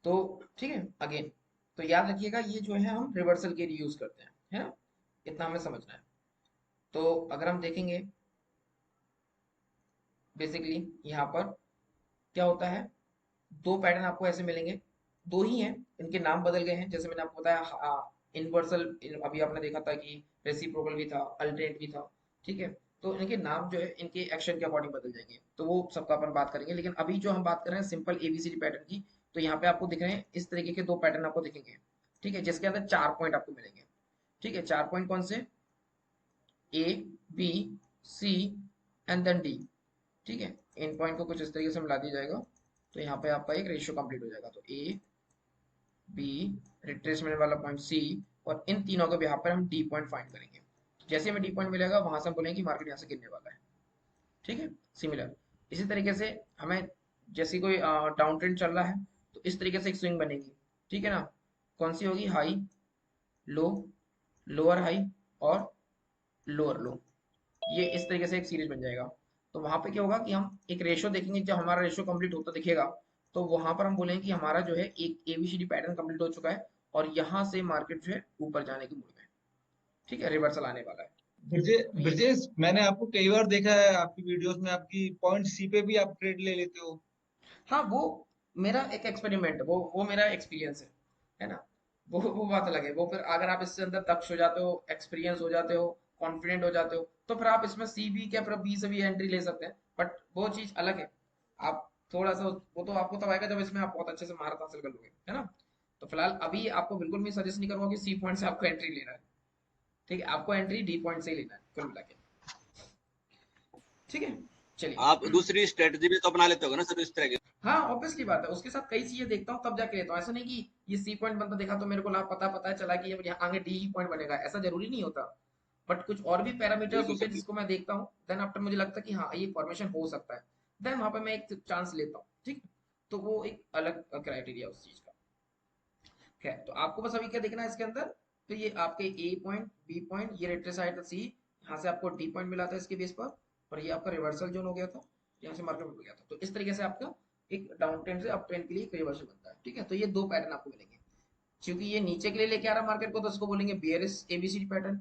तो ठीक है, अगेन तो याद रखिएगा ये जो है हम रिवर्सल के लिए यूज करते हैं, है ना, इतना हमें समझना है। तो अगर हम देखेंगे बेसिकली यहाँ पर क्या होता है, दो पैटर्न आपको ऐसे मिलेंगे, दो ही हैं, इनके नाम बदल गए हैं, जैसे मैंने आपको बताया इनवर्सल, अभी आपने देखा था कि रेसिप्रोकल भी था, अल्टरनेट भी था, ठीक है। तो इनके नाम जो है इनके एक्शन के अकॉर्डिंग बदल जाएंगे, तो वो सबका अपन बात करेंगे, लेकिन अभी जो हम बात कर रहे हैं सिंपल एबीसीडी पैटर्न की, तो यहाँ पे आपको दिख रहे हैं इस तरीके के दो पैटर्न आपको दिखेंगे, ठीक है, जिसके अंदर 4 पॉइंट आपको मिलेंगे, ठीक है, 4 पॉइंट कौन से, A, B, C and then D, ठीक है। इन पॉइंट को कुछ इस तरीके से मिला दिया जाएगा, तो यहाँ पे आपका एक रेशियो कंप्लीट हो जाएगा, तो ए, बी, रिट्रेसमेंट वाला पॉइंट सी, और इन तीनों के यहाँ पर हम डी पॉइंट फाइंड करेंगे। जैसे हमें डी पॉइंट मिलेगा वहां से हम बोलेंगे कि मार्केट यहाँ से गिरने वाला है, ठीक है। सिमिलर इसी तरीके से हमें, जैसे कोई डाउन ट्रेंड चल रहा है तो इस तरीके से एक स्विंग बनेगी, ठीक है ना, कौन सी होगी, हाई, लो, लोअर हाई और लोअर लो, ये इस तरीके से एक सीरीज बन जाएगा। तो वहां पे क्या होगा कि हम एक रेशो देखेंगे, जब हमारा रेशो कंप्लीट होता दिखेगा तो वहां पर हम बोलेंगे कि हमारा जो है एक एबीसीडी पैटर्न कंप्लीट हो चुका है, और यहाँ से मार्केट जो है ऊपर जाने की मूड में है, ठीक है, रिवर्सल आने वाला है। तो ये, ब्रजेश, मैंने आपको कई बार देखा है आपकी वीडियोस में, आपकी पॉइंट सी पे भी आप ट्रेड ले लेते हो। हाँ वो मेरा एक एक्सपेरिमेंट है, वो मेरा एक्सपीरियंस है ना, वो बात अलग है, वो फिर अगर आप इससे अंदर दक्ष हो जाते हो, एक्सपीरियंस हो जाते हो, कॉन्फिडेंट हो जाते हो, तो फिर आप इसमें सी भी क्या, फिर बी से भी एंट्री ले सकते हैं, बट वो चीज अलग है। आप थोड़ा सा, वो तो आपको तब आएगा जब इसमें आप बहुत अच्छे से महारत हासिल कर लोगे, है ना। तो फिलहाल अभी आपको बिल्कुल भी सजेस्ट नहीं करूंगा कि सी पॉइंट से आपको एंट्री लेना है, ठीक है, आपको एंट्री डी पॉइंट से ही लेना है कुल मिला के, ठीक है। आप चलिए, दूसरी स्ट्रेटजी भी तो अपना लेते होगे ना सर इस तरह की? हाँ ऑब्वियसली बात है, उसके साथ कई चीजें देखता हूँ तब जाके लेता हूँ, ऐसा नहीं कि ये सी पॉइंट बनता देखा तो मेरे को ला पता पता है चला कि ये यहाँ आगे डी ही पॉइंट बनेगा, ऐसा जरूरी नहीं होता। बट कुछ और भी पैरामीटर्स बिल्कुल होते हैं सर, जिसको मैं देखता हूँ, देन आफ्टर मुझे लगता है कि हाँ ये फॉर्मेशन हो सकता है, देन वहां पे मैं एक चांस लेता हूँ, ठीक है। तो वो एक अलग क्राइटेरिया उस चीज का। खैर, तो आपको बस अभी क्या देखना है इसके अंदर, तो ये आपके ए पॉइंट, बी पॉइंट, ये रेट्रेसाइड था सी, यहाँ से आपको डी पॉइंट मिला था इसके बेस पर, और ये आपका रिवर्सल जोन हो गया था, यहाँ से मार्केट मिल गया था, तो इस तरीके से आपका एक डाउन ट्रेंड से अप ट्रेंड के लिए एक रिवर्सल बनता है, ठीक है। तो ये दो पैटर्न आपको मिलेंगे, क्योंकि ये नीचे के लिए लेके आ रहा है मार्केट को तो इसको बोलेंगे बियरिश एबीसी पैटर्न,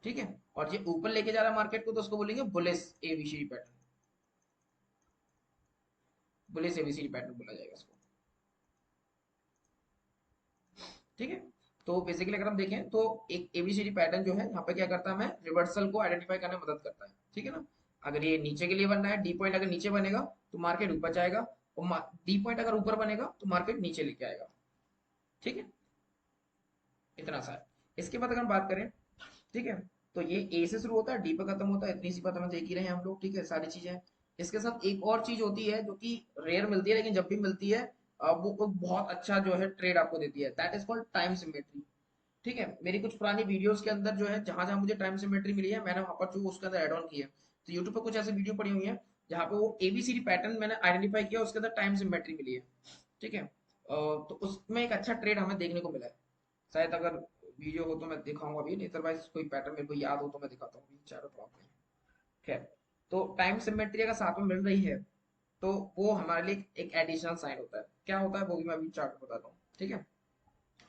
ठीक है, और ये ऊपर लेके जा रहा है मार्केट को तो उसको बोलेंगे bullish ABC pattern, bullish ABC pattern बोला जाएगा इसको, ठीक है। तो बेसिकली अगर हम देखें तो एक एबीसीडी पैटर्न जो है यहाँ पे क्या करता है, हमें रिवर्सल को आइडेंटिफाई करने में मदद करता है, ठीक है ना। अगर ये नीचे के लिए बनना है, डी पॉइंट अगर नीचे बनेगा तो मार्केट ऊपर जाएगा, और डी पॉइंट अगर ऊपर बनेगा तो मार्केट नीचे लेके आएगा, ठीक है, इतना सा है। इसके बाद अगर हम बात करें, ठीक है, तो ये ए से शुरू होता है, डी पे खत्म होता है, इतनी सी बात हमें देख ही रहे हैं हम लोग, ठीक है, सारी चीजें। इसके साथ एक और चीज होती है जो कि रेयर मिलती है, लेकिन जब भी मिलती है वो बहुत अच्छा जो है ट्रेड आपको देती है, that is called time symmetry, ठीक है। मेरी कुछ पुरानी वीडियोस के अंदर जो है जहां जहां मुझे टाइम सिमेट्री मिली है, मैंने वहां पर जो उसके अंदर एड ऑन किया है, तो यूट्यूब पे कुछ ऐसे वीडियो पड़ी हुई है जहां पे वो एबीसीडी पैटर्न मैंने आइडेंटिफाई किया, उसके अंदर टाइम सिमेट्री मिली है, ठीक है। तो उसमें एक अच्छा ट्रेड हमें देखने को मिला है, शायद अगर वीडियो हो तो मैं दिखाऊंगा अभी, नहीं अदरवाइज कोई पैटर्न मेरे को याद हो तो मैं दिखाता हूँ, चारों प्रॉब्लम। खैर, तो टाइम सिमेट्री अगर साथ में मिल रही है तो वो हमारे लिए एक एडिशनल साइन होता है, क्या होता है वो भी मैं अभी चार्ट बताता हूँ, ठीक है।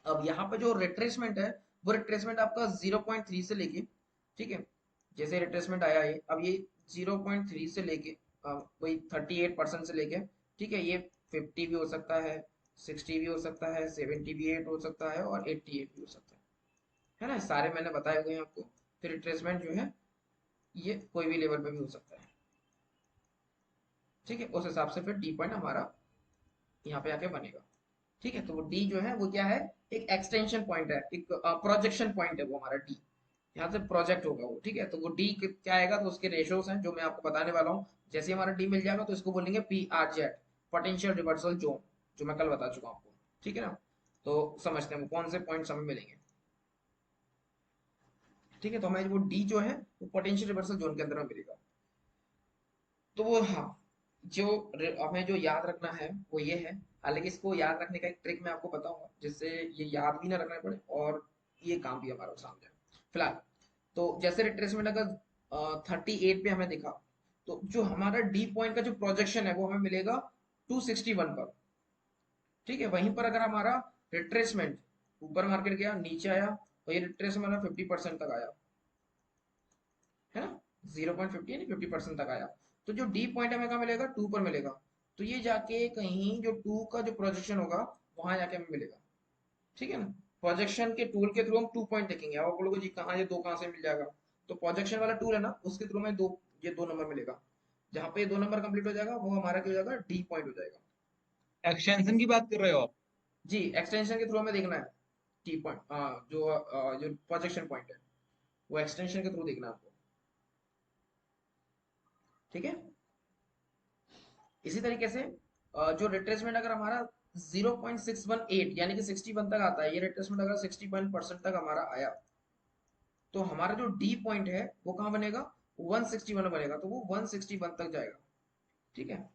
अब यहाँ पे जो रिट्रेसमेंट है, वो रिट्रेसमेंट आपका 0.3 से लेके, ठीक है, जैसे रिट्रेसमेंट आया है अब ये 0.3 से लेके वही 38% से लेके, ठीक है, ये 50 भी हो सकता है, 60 भी हो सकता है, 78 हो सकता है, और 88 भी हो सकता है ना, सारे मैंने बताए हुए हैं आपको। फिर रिट्रेसमेंट जो है ये कोई भी लेवल पे भी हो सकता है, ठीक है, उस हिसाब से फिर डी पॉइंट हमारा यहाँ पे आके बनेगा, ठीक है। तो वो डी जो है वो क्या है, एक एक्सटेंशन पॉइंट है, एक प्रोजेक्शन पॉइंट है वो हमारा डी, यहाँ से प्रोजेक्ट होगा वो, ठीक है। तो वो डी क्या आएगा, तो उसके रेशोस हैं जो मैं आपको बताने वाला हूँ, जैसे हमारा डी मिल जाएगा तो इसको बोलेंगे P R Z, potential reversal zone, जो मैं कल बता चुका हूँ आपको, ठीक है ना। तो समझते हैं वो कौन से पॉइंट्स हमें मिलेंगे, ठीक है। तो हमें वो डी जो है वो पोटेंशियल रिवर्सल जोन के अंदर में मिलेगा। तो वो हाँ, जो हमें जो याद रखना है वो ये है, हालांकि इसको याद रखने का एक ट्रिक मैं आपको बताऊंगा जिससे ये याद भी ना रखना पड़े और ये काम भी हमारा आसान जाए। फिलहाल तो जैसे रिट्रेसमेंट अगर 38 पे हमें दिखा, तो जो हमारा डी पॉइंट का जो प्रोजेक्शन है वो हमें मिलेगा 261 पर, ठीक है। वहीं पर अगर हमारा रिट्रेसमेंट ऊपर मार्केट गया, नीचे आया, तो ये रिट्रेसमेंट हमारा 50% तक आया, है ना, 0.50 यानी 50% तक आया। तो जो डी पॉइंट हमें कहाँ मिलेगा, 2 पर मिलेगा। तो ये जाके कहीं जो 2 का जो प्रोजेक्शन होगा वहां जाके हमें मिलेगा, ठीक है ना। प्रोजेक्शन के टूल के थ्रू हम 2 पॉइंट देखेंगे। आप बोलोगे जी कहाँ, ये दो कहाँ से मिल जाएगा, तो प्रोजेक्शन वाला टूल है ना, उसके थ्रू में दो, ये 2 नंबर मिलेगा। जहां पे ये 2 नंबर कंप्लीट हो जाएगा वो हमारा क्या हो जाएगा, डी पॉइंट हो जाएगा। एक्सटेंशन की बात कर रहे हो आप? जी, एक्सटेंशन के थ्रू हमें देखना है टी पॉइंट, जो प्रोजेक्शन पॉइंट है वो एक्सटेंशन के थ्रू देखना है आपको, ठीक है। इसी तरीके से जो रिट्रेसमेंट अगर हमारा 0.618 यानी कि 61 तक आता है, ये रिट्रेसमेंट अगर 61% तक हमारा आया, तो हमारा जो डी पॉइंट है वो कहाँ बनेगा, 161 बनेगा। तो वो 161 तक जाएगा, ठीक है।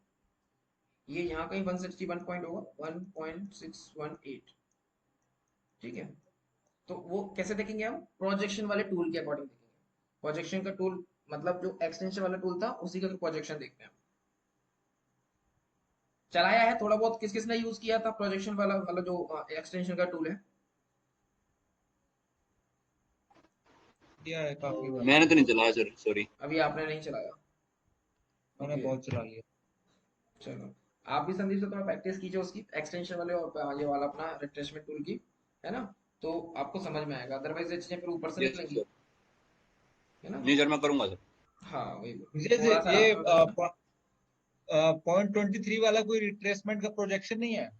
ये यहाँ कहीं 161 पॉइंट होगा, 1.618, ठीक है। तो वो कैसे देखेंगे हम, प्रोजेक्शन वाले टूल के अकॉर्डिंग देखेंगे। प्रोजेक्शन का टूल मतलब जो एक्सटेंशन वाला टूल था उसी का प्रोजेक्शन देखते हैं। चलाया है थोड़ा बहुत, किस किस ने यूज किया था प्रोजेक्शन वाला वाला जो एक्सटेंशन का टूल है। किया है काफी बार। मैंने तो नहीं चलाया सर, सॉरी। अभी आपने नहीं चलाया, मैंने ओके। बहुत चला लिया। चलो, आप भी संदीप से थोड़ा प्रैक्टिस कीजिए उसकी, एक्सटेंशन वाले और ये वाला अपना रिफ्रेशमेंट टूल की, है ना। तो आपको समझ में आएगा, अदरवाइज ये चीजें फिर ऊपर से यस निकलेंगी, सर। है ना। जी सर, मैं करूंगा सर। हाँ वही विजय थोड़ा सा ये आपने बताया ना। पॉइंट 23 वाला कोई रिट्रेसमेंट का प्रोजेक्शन नहीं है?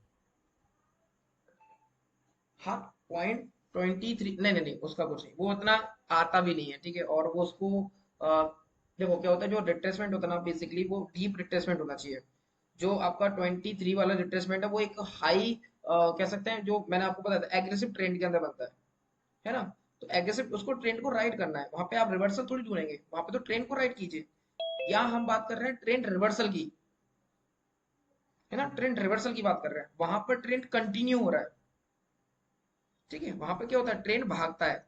हाँ, 0.23, नहीं नहीं नहीं, उसका कुछ नहीं, वो उतना आता भी नहीं है, ठीक है। और वो उसको देखो क्या होता है, जो रिट्रेसमेंट होता है ना बेसिकली वो डीप रिट्रेसमेंट होना चाहिए। जो आपका 23 वाला रिट्रेसमेंट है वो एक हाई कह सकते हैं, जो मैंने आपको बताया था एग्रेसिव ट्रेंड के अंदर बनता है ना। तो एग्रेसिव उसको ट्रेंड को राइट करना है, वहां पे आप रिवर्सल थोड़ी ढूंढेंगे, वहां पे तो ट्रेंड को राइट कीजिए। यहाँ हम बात कर रहे हैं ट्रेंड रिवर्सल की, है ना, ट्रेंड रिवर्सल की बात कर रहे हैं, वहां पर ट्रेंड कंटिन्यू हो रहा है, ठीक है। वहां पर क्या होता है, ट्रेंड भागता है।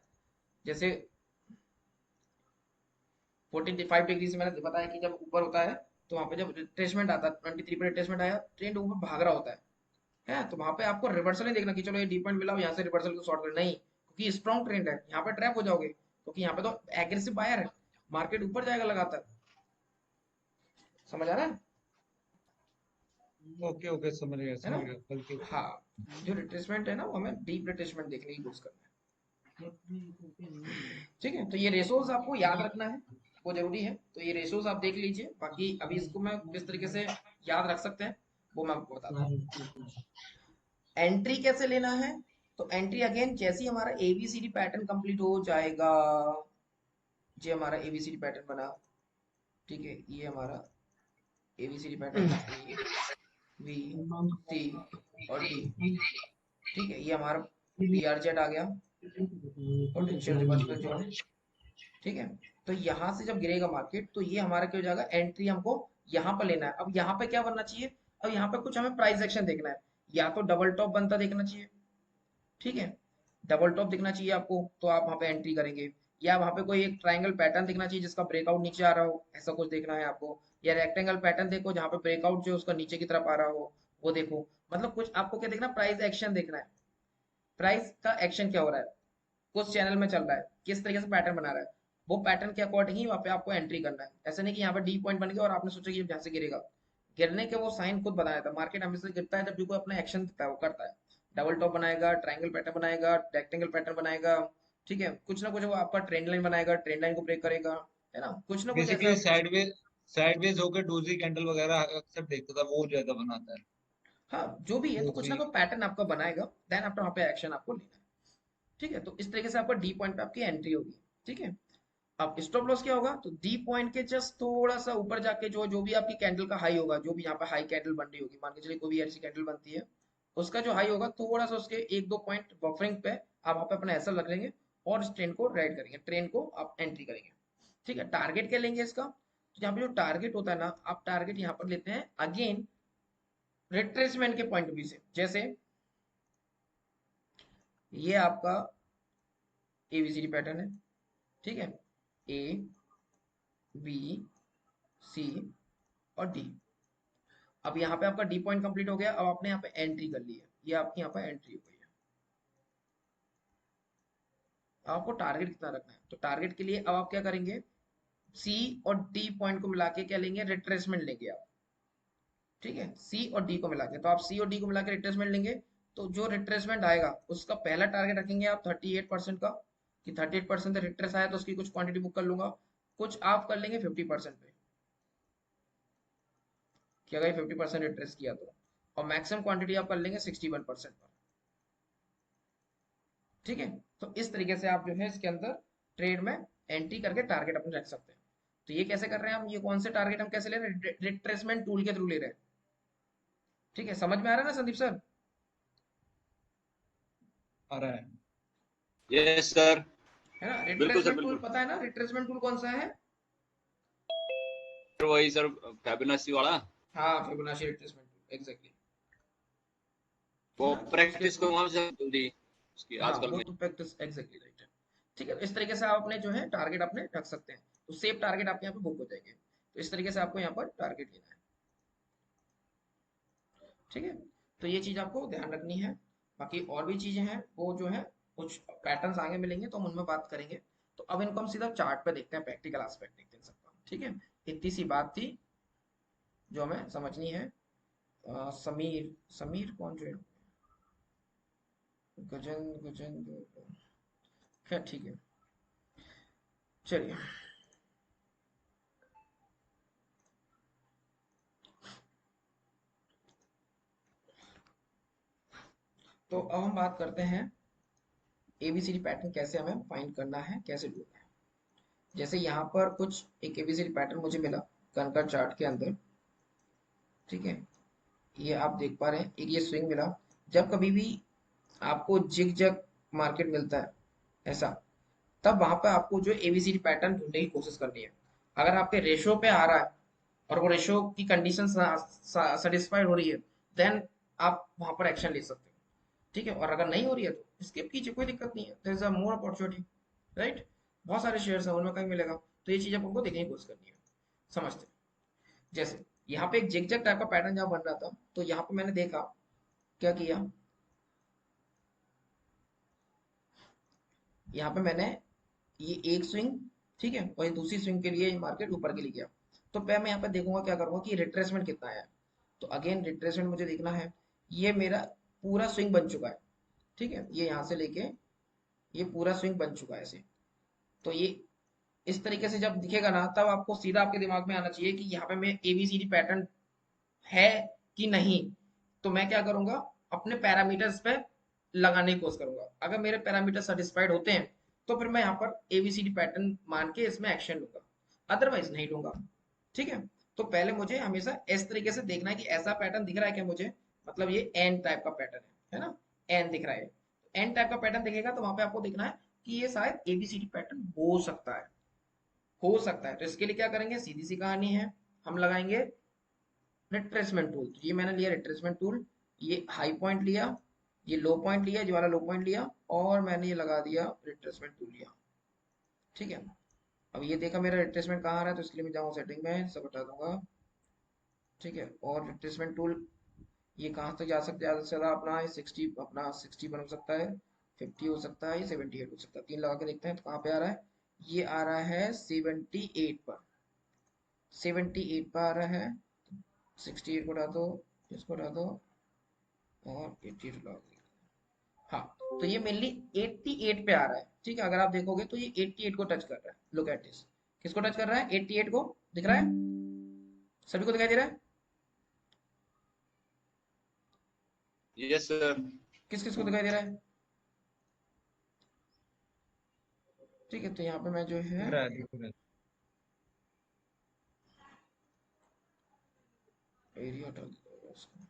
जैसे 45 डिग्री से मैंने बताया कि जब ऊपर होता है तो वहां पे जब रिट्रेसमेंट आता है, 23 पर रिट्रेसमेंट आया, ट्रेंड ऊपर भाग रहा होता है। तो वहां पे आपको रिवर्सल नहीं देखना कि चलो ये डी पॉइंट मिला यहाँ से रिवर्सल को शॉर्ट कर, नहीं, क्योंकि स्ट्रॉन्ग ट्रेंड है, यहाँ पे ट्रैप हो जाओगे, क्योंकि यहाँ पे तो एग्रेसिव बायर है, मार्केट ऊपर जाएगा लगातार। समझ आ रहा ओके ओके, है ना। समझ गया कल के। हाँ, जो रिट्रेसमेंट है ना वो हमें डीप रिट्रेसमेंट देखने की कोशिश करना है, ठीक है। तो ये रेशोज आपको याद रखना है, वो जरूरी है। तो ये रेशोज आप देख लीजिए, बाकी अभी इसको मैं किस तरीके से याद रख सकते हैं वो मैं आपको बताता हूँ। एंट्री कैसे लेना है, तो एंट्री अगेन जैसे ही हमारा एबीसीडी पैटर्न कंप्लीट हो जाएगा, ये हमारा एबीसीडी पैटर्न बना, ठीक है। ये हमारा ABCD pattern A B C और डी, ठीक है। ये हमारा बीआरजेड आ गया, पोटेंशियल रिवर्सल जोन, ठीक है। तो यहाँ से जब गिरेगा मार्केट तो ये हमारा क्या हो जाएगा, एंट्री हमको यहाँ पर लेना है। अब यहाँ पे क्या बनना चाहिए, अब यहाँ पे कुछ हमें प्राइस एक्शन देखना है, या तो डबल टॉप बनता देखना चाहिए, ठीक है। डबल टॉप दिखना चाहिए आपको, तो आप वहां पे एंट्री करेंगे। या वहां पे कोई एक ट्रायंगल पैटर्न दिखना चाहिए जिसका ब्रेकआउट नीचे आ रहा हो, ऐसा कुछ देखना है आपको। या रेक्टेंगल पैटर्न देखो जहां पे ब्रेकआउट जो है उसका नीचे की तरफ आ रहा हो, वो देखो। मतलब कुछ आपको क्या देखना, प्राइस एक्शन देखना है, प्राइस का एक्शन क्या हो रहा है, कुछ चैनल में चल रहा है, किस तरीके से पैटर्न बना रहा है, वो पैटर्न के अकॉर्डिंग ही वहां पे आपको एंट्री करना है। ऐसा नहीं कि यहाँ पे डी पॉइंट बन गया और आपने सोचा कि यहाँ से गिरेगा, गिरने के वो साइन खुद बताया था। मार्केट हमेशा गिरता है जब भी कोई अपना एक्शन दिखता है, वो करता है, डबल टॉप बनाएगा, ट्रायंगल पैटर्न बनाएगा, रेक्टेंगल पैटर्न बनाएगा, ठीक है। कुछ ना कुछ वो आपका ट्रेंड लाइन बनाएगा, ट्रेंड लाइन को ब्रेक करेगा, है ना, कुछ ना कुछ ऐसा बेसिकली कुछ। साइडवेज होकर डोजी कैंडल वगैरह अक्सर देखता था, वो ज्यादा बनाता है। हाँ, जो भी है, तो कुछ ना डोजी। कुछ पैटर्न आपका बनाएगा, देन आफ्टर वहां पे एक्शन आपको लेना है, ठीक है। तो इस तरीके से आपका डी पॉइंट पे आपकी एंट्री होगी, ठीक है। अब स्टॉप लॉस क्या होगा, तो डी पॉइंट के जस्ट थोड़ा सा ऊपर जाके जो भी आपकी कैंडल का हाई होगा, जो भी यहाँ पे हाई कैंडल बन रही होगी, मान के चलिए कोई भी ऐसी कैंडल बनती है, उसका जो हाई होगा थोड़ा सा उसके एक दो पॉइंट बफरिंग पे आप वहां पे अपना ऐसा रख लेंगे और इस ट्रेंड को राइड करेंगे, ट्रेंड को आप एंट्री करेंगे, ठीक है। टारगेट क्या लेंगे इसका, तो यहाँ पे जो टारगेट होता है ना, आप टारगेट यहाँ पर लेते हैं अगेन रिट्रेसमेंट के पॉइंट ऑफ व्यू से। जैसे ये आपका एबीसीडी पैटर्न है, ठीक है, ए बी सी और डी। अब यहाँ पे आपका डी पॉइंट कंप्लीट हो गया, अब आपने यहाँ पे एंट्री कर ली है, ये आपकी यहाँ पे एंट्री हो गई है। अब आपको टारगेट कितना रखना है, तो टारगेट के लिए अब आप क्या करेंगे, सी और डी पॉइंट को मिला के क्या लेंगे, रिट्रेसमेंट लेंगे आप। ठीक है, सी और डी को मिला के, तो आप सी और डी को मिला के रिट्रेसमेंट लेंगे, तो जो रिट्रेसमेंट आएगा उसका पहला टारगेट रखेंगे आप 38% का, कि 38% रिट्रेस आया तो उसकी कुछ क्वांटिटी बुक कर लूंगा, कुछ आप कर लेंगे 50% पे, कि अगर 50% रिट्रेस किया तो, और मैक्सिमम क्वांटिटी आप कर लेंगे 61% पर। ठीक है, तो इस तरीके से आप जो है इसके अंदर ट्रेड में एंट्री करके टारगेट अपने रख सकते हैं। तो ये कैसे कर रहे हैं हम, ये कौन से टारगेट हम कैसे ले रहे हैं, रिट्रेसमेंट टूल के थ्रू ले रहे हैं। ठीक है, समझ में आ रहा है ना संदीप सर? आ रहा है। यस सर, है ना, बिल्कुल सर रिट्रेसमेंट टूल बिल्कुल। पता है ना, रिट्रेसमेंट टूल कौन सा है? सर वही सर, फैबिनासी वाला। हाँ, फिबोनाची रिट्रेसमेंट टूल, एग्जैक्टली। है वो ना, तो उसके प्रैक्टिस थ्रू, को वहां से जल्दी उसकी हाँ आजकल वो में। तो प्रैक्टिस एग्जैक्टली राइट है। ठीक है, तो इस तरीके से आप अपने जो है टारगेट अपने रख सकते हैं, तो सेफ टारगेट आपके यहाँ पे बुक हो जाएंगे। तो इस तरीके से आपको यहाँ पर टारगेट लेना है। ठीक है, तो ये चीज आपको ध्यान रखनी है। बाकी और भी चीजें हैं, वो जो है कुछ पैटर्न्स आगे मिलेंगे तो हम उनमें बात करेंगे। तो अब इनको हम सीधा चार्ट पे देखते हैं, प्रैक्टिकल एस्पेक्ट देखते हैं सबका। ठीक है, इतनी सी बात थी जो हमें समझनी है। समीर, समीर कौन जो है, गजन गजन खैर ठीक है, चलिए। तो अब हम बात करते हैं एबीसीडी पैटर्न कैसे हमें फाइंड करना है, कैसे ढूंढना है। जैसे यहाँ पर कुछ एक एबीसीडी पैटर्न मुझे मिला कनका चार्ट के अंदर। ठीक है, ये आप देख पा रहे हैं, एक ये स्विंग मिला। जब कभी भी आपको जिग जग मार्केट मिलता है ऐसा, तब वहां पे आपको जो एबीसीडी पैटर्न ढूंढने की कोशिश करनी है। अगर आपके रेशो पे आ रहा है और वो रेशो की कंडीशन सेटिस्फाइड हो रही है, देन आप वहां पर एक्शन ले सकते हो। ठीक है, और अगर नहीं हो रही है तो स्किप कीजिए, कोई दिक्कत नहीं है, there is a more opportunity, right. बहुत सारे शेयर्स हैं, उनमें कहीं मिलेगा। तो ये चीज आपको देखने की कोशिश करनी है, समझते हैं। जैसे यहाँ पे एक जिगजैग टाइप का पैटर्न जहाँ बन रहा था, तो यहाँ पे मैंने देखा क्या किया, यहाँ पे मैंने ये एक स्विंग, ठीक है, और ये दूसरी स्विंग के लिए मार्केट ऊपर के लिए गया। तो मैं यहाँ पे देखूंगा क्या करूंगा कि रिट्रेसमेंट कितना है। तो अगेन रिट्रेसमेंट मुझे देखना है, ये मेरा पूरा स्विंग बन चुका है। ठीक है, ये यहाँ से लेके ये पूरा स्विंग बन चुका है ऐसे। तो ये इस तरीके से जब दिखेगा ना, तब आपको सीधा आपके दिमाग में आना चाहिए कि यहाँ पे मैं एबीसीडी पैटर्न है कि नहीं। तो मैं क्या करूंगा, अपने पैरामीटर्स पे लगाने की कोशिश करूंगा। अगर मेरे पैरामीटर सेटिस्फाइड होते हैं तो फिर मैं यहाँ पर एबीसीडी पैटर्न मान के इसमें एक्शन लूंगा, अदरवाइज नहीं लूंगा। ठीक है, तो पहले मुझे हमेशा इस तरीके से देखना है कि ऐसा पैटर्न दिख रहा है क्या मुझे, मतलब ये एन टाइप का पैटर्न है ना, एन दिख रहा है। एन टाइप का पैटर्न दिखेगा तो वहां पे आपको देखना है कि ये शायद एबीसीडी पैटर्न हो सकता है, हो सकता है। तो इसके लिए क्या करेंगे, सीधी सी कहानी है, हम लगाएंगे रिट्रेसमेंट टूल। तो ये मैंने लिया रिट्रेसमेंट टूल, ये हाई पॉइंट लिया, ये लो पॉइंट लिया, ये वाला लो पॉइंट लिया, और मैंने ये लगा दिया रिट्रेसमेंट टूल लिया। ठीक है, अब ये देखा मेरा रिट्रेसमेंट कहाँ आ रहा है, तो इसके लिए मैं जाऊँ सेटिंग में, सब हटा दूंगा। ठीक है, और रिट्रेसमेंट टूल ये कहाँ तक जा सकते हैं, ज़्यादा से ज़्यादा अपना 60, अपना 60 बन सकता है, 50 हो सकता है, 78 हो सकता है। तीन लगा के देखते हैं तो कहाँ पे आ रहा है, ये आ रहा है 78 पर, 78 पर आ रहा है। 68 को हटा दो, इसको हटा दो, और 88 लगा दो। हाँ, तो ये मेनली 88 पे आ रहा है। ठीक है, अगर आप देखोगे तो ये 88 को टच कर रहा है, लुक एट दिस। किसको टच कर रहा है, 88 को, दिख रहा है, सभी को दिखाई दे रहा है। Yes sir. किस किस को दिखाई दे रहा है? ठीक है, तो यहाँ पे मैं जो है दिख रहा है, दिख रहा है। एरिया हटा देता हूँ इसको।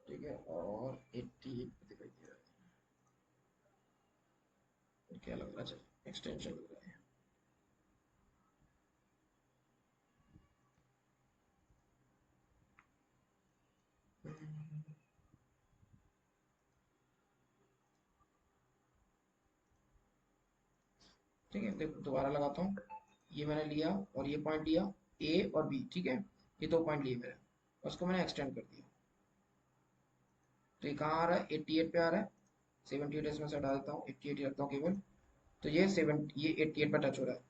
ठीक है, और 88 पे दिखाई दे रहा है, क्या लग रहा है, चलो एक्सटेंशन लग रहा है। ठीक है, देखो दोबारा लगाता हूँ। ये मैंने लिया और ये पॉइंट लिया, ए और बी। ठीक है, ये दो पॉइंट लिए मैंने। उसको मैंने एक्सटेंड कर दिया। तो ये कहाँ आ रहा है, 88 पे आ रहा है। 78 इसमें से हटा देता हूँ, 88 रखता हूँ केवल। तो ये 88 पे टच हो रहा है।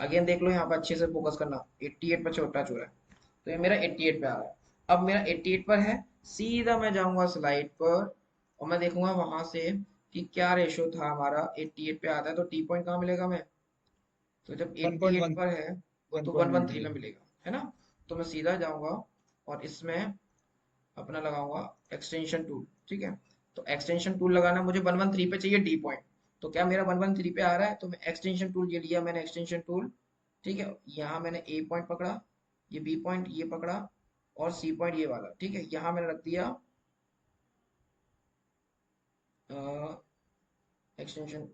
अगेन देख लो यहाँ पर अच्छे से फोकस करना, 88 पे टच हो रहा है। तो ये मेरा 88 पे आ रहा है। अब मेरा 88 पर है, सीधा मैं जाऊंगा स्लाइड पर और मैं देखूंगा वहां से कि क्या रेशो था हमारा। 88 पे आता है तो टी पॉइंट कहाँ मिलेगा मैं, तो जब 88 1.1, पर है तो 113 में 1.13। मिलेगा, है ना। तो मैं सीधा जाऊंगा और इसमें अपना लगाऊंगा एक्सटेंशन टूल, ठीक है। तो एक्सटेंशन टूल लगाना मुझे 113 पे चाहिए डी पॉइंट। तो क्या मेरा 113 पे आ रहा है, तो मैं एक्सटेंशन टूल ये लिया मैंने, एक्सटेंशन टूल, ठीक है। यहाँ मैंने ए पॉइंट पकड़ा, ये बी पॉइंट ये पकड़ा, और सी पॉइंट ये वाला, ठीक है। यहाँ मैंने रख दिया एक्सटेंशन,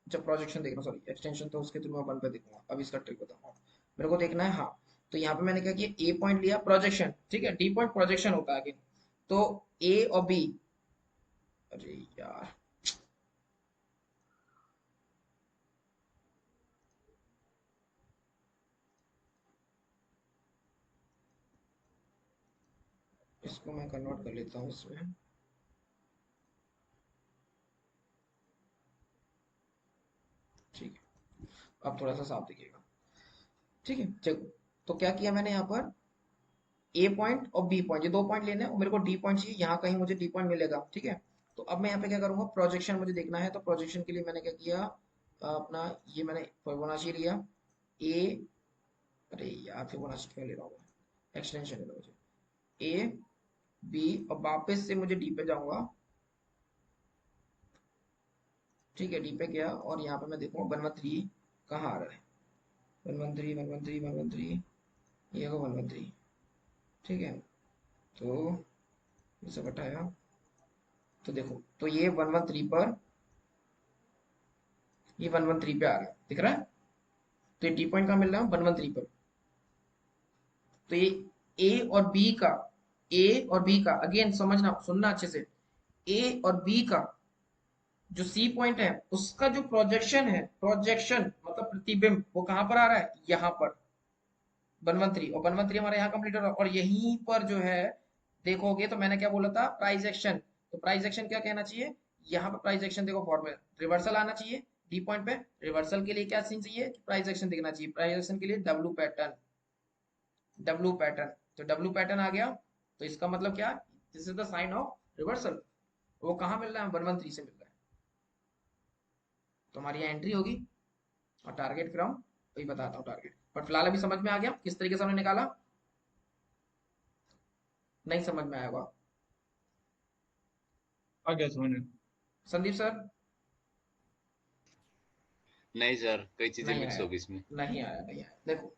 जब प्रोजेक्शन देख रहा हूँ, सॉरी एक्सटेंशन तो उसके थ्रू मैं वन पे देखूंगा। अब इसका ट्रिक बताऊंगा मेरे को देखना है। हाँ, तो यहाँ पे मैंने क्या किया, ए पॉइंट लिया प्रोजेक्शन, ठीक है। डी पॉइंट प्रोजेक्शन होता है आगे। तो ए और बी, अरे यार इसको मैं कन्वर्ट कर लेता हूँ इसमें, ठीक है। अब थोड़ा सा साफ दिखेगा, ठीक है। चलो, तो क्या किया मैंने यहाँ पर, ए पॉइंट और बी पॉइंट, ये दो पॉइंट लेने हैं और मेरे को डी पॉइंट चाहिए, यहाँ कहीं मुझे डी पॉइंट मिलेगा, ठीक है। तो अब मैं यहाँ पे क्या करूंगा, प्रोजेक्शन मुझे देखना है। तो प्रोजेक्शन के लिए मैंने क्या किया, अपना ये मैंने फिबोनाची लिया। ए, अरे यार फिबोनाची क्यों ले रहा हूँ, एक्सटेंशन ले रहा हूँ। ए बी और वापस से मुझे डी पे जाऊंगा, ठीक है। डी पे गया और यहाँ पे मैं देखूंगा 113 कहाँ आ रहा है, 113 113 113, ये होगा 113, ठीक है। तो ये सब हटाया, तो देखो तो ये 113 पर, ये 113 पे आ गया, दिख रहा है। तो ये टी पॉइंट कहाँ मिल रहा है, 113 पर। तो ये ए और बी का, ए और बी का अगेन समझना, सुनना अच्छे से, ए और बी का जो सी पॉइंट है उसका जो प्रोजेक्शन है, प्रोजेक्शन मतलब प्रतिबिंब, वो कहां पर आ रहा है, यहाँ पर 113। और 113 हमारे यहाँ कंप्लीट हो रहा है। और यहीं पर जो है देखोगे तो मैंने क्या बोला था, प्राइस एक्शन। तो प्राइस एक्शन क्या कहना चाहिए, यहाँ पे प्राइस एक्शन देखो फॉर्मूला, रिवर्सल आना चाहिए डी पॉइंट पे। रिवर्सल के लिए क्या सीन चाहिए, प्राइस एक्शन दिखना चाहिए। प्राइस एक्शन के लिए डब्ल्यू पैटर्न, डब्ल्यू पैटर्न। तो डब्ल्यू पैटर्न आ गया, तो इसका मतलब क्या, this is the sign of reversal. वो कहाँ मिल रहा है, 113 से मिल रहा है। तो हमारी यहाँ एंट्री होगी और टारगेट फिर हम वही बताता हूँ टारगेट। बट फिलहाल अभी समझ में आ गया किस तरीके से हमने निकाला, नहीं समझ में आया होगा। आ गया समझ में। संदीप सर, नहीं सर, कई चीजें नहीं मिक्स आया, होगी इसमें। नहीं आया। देखो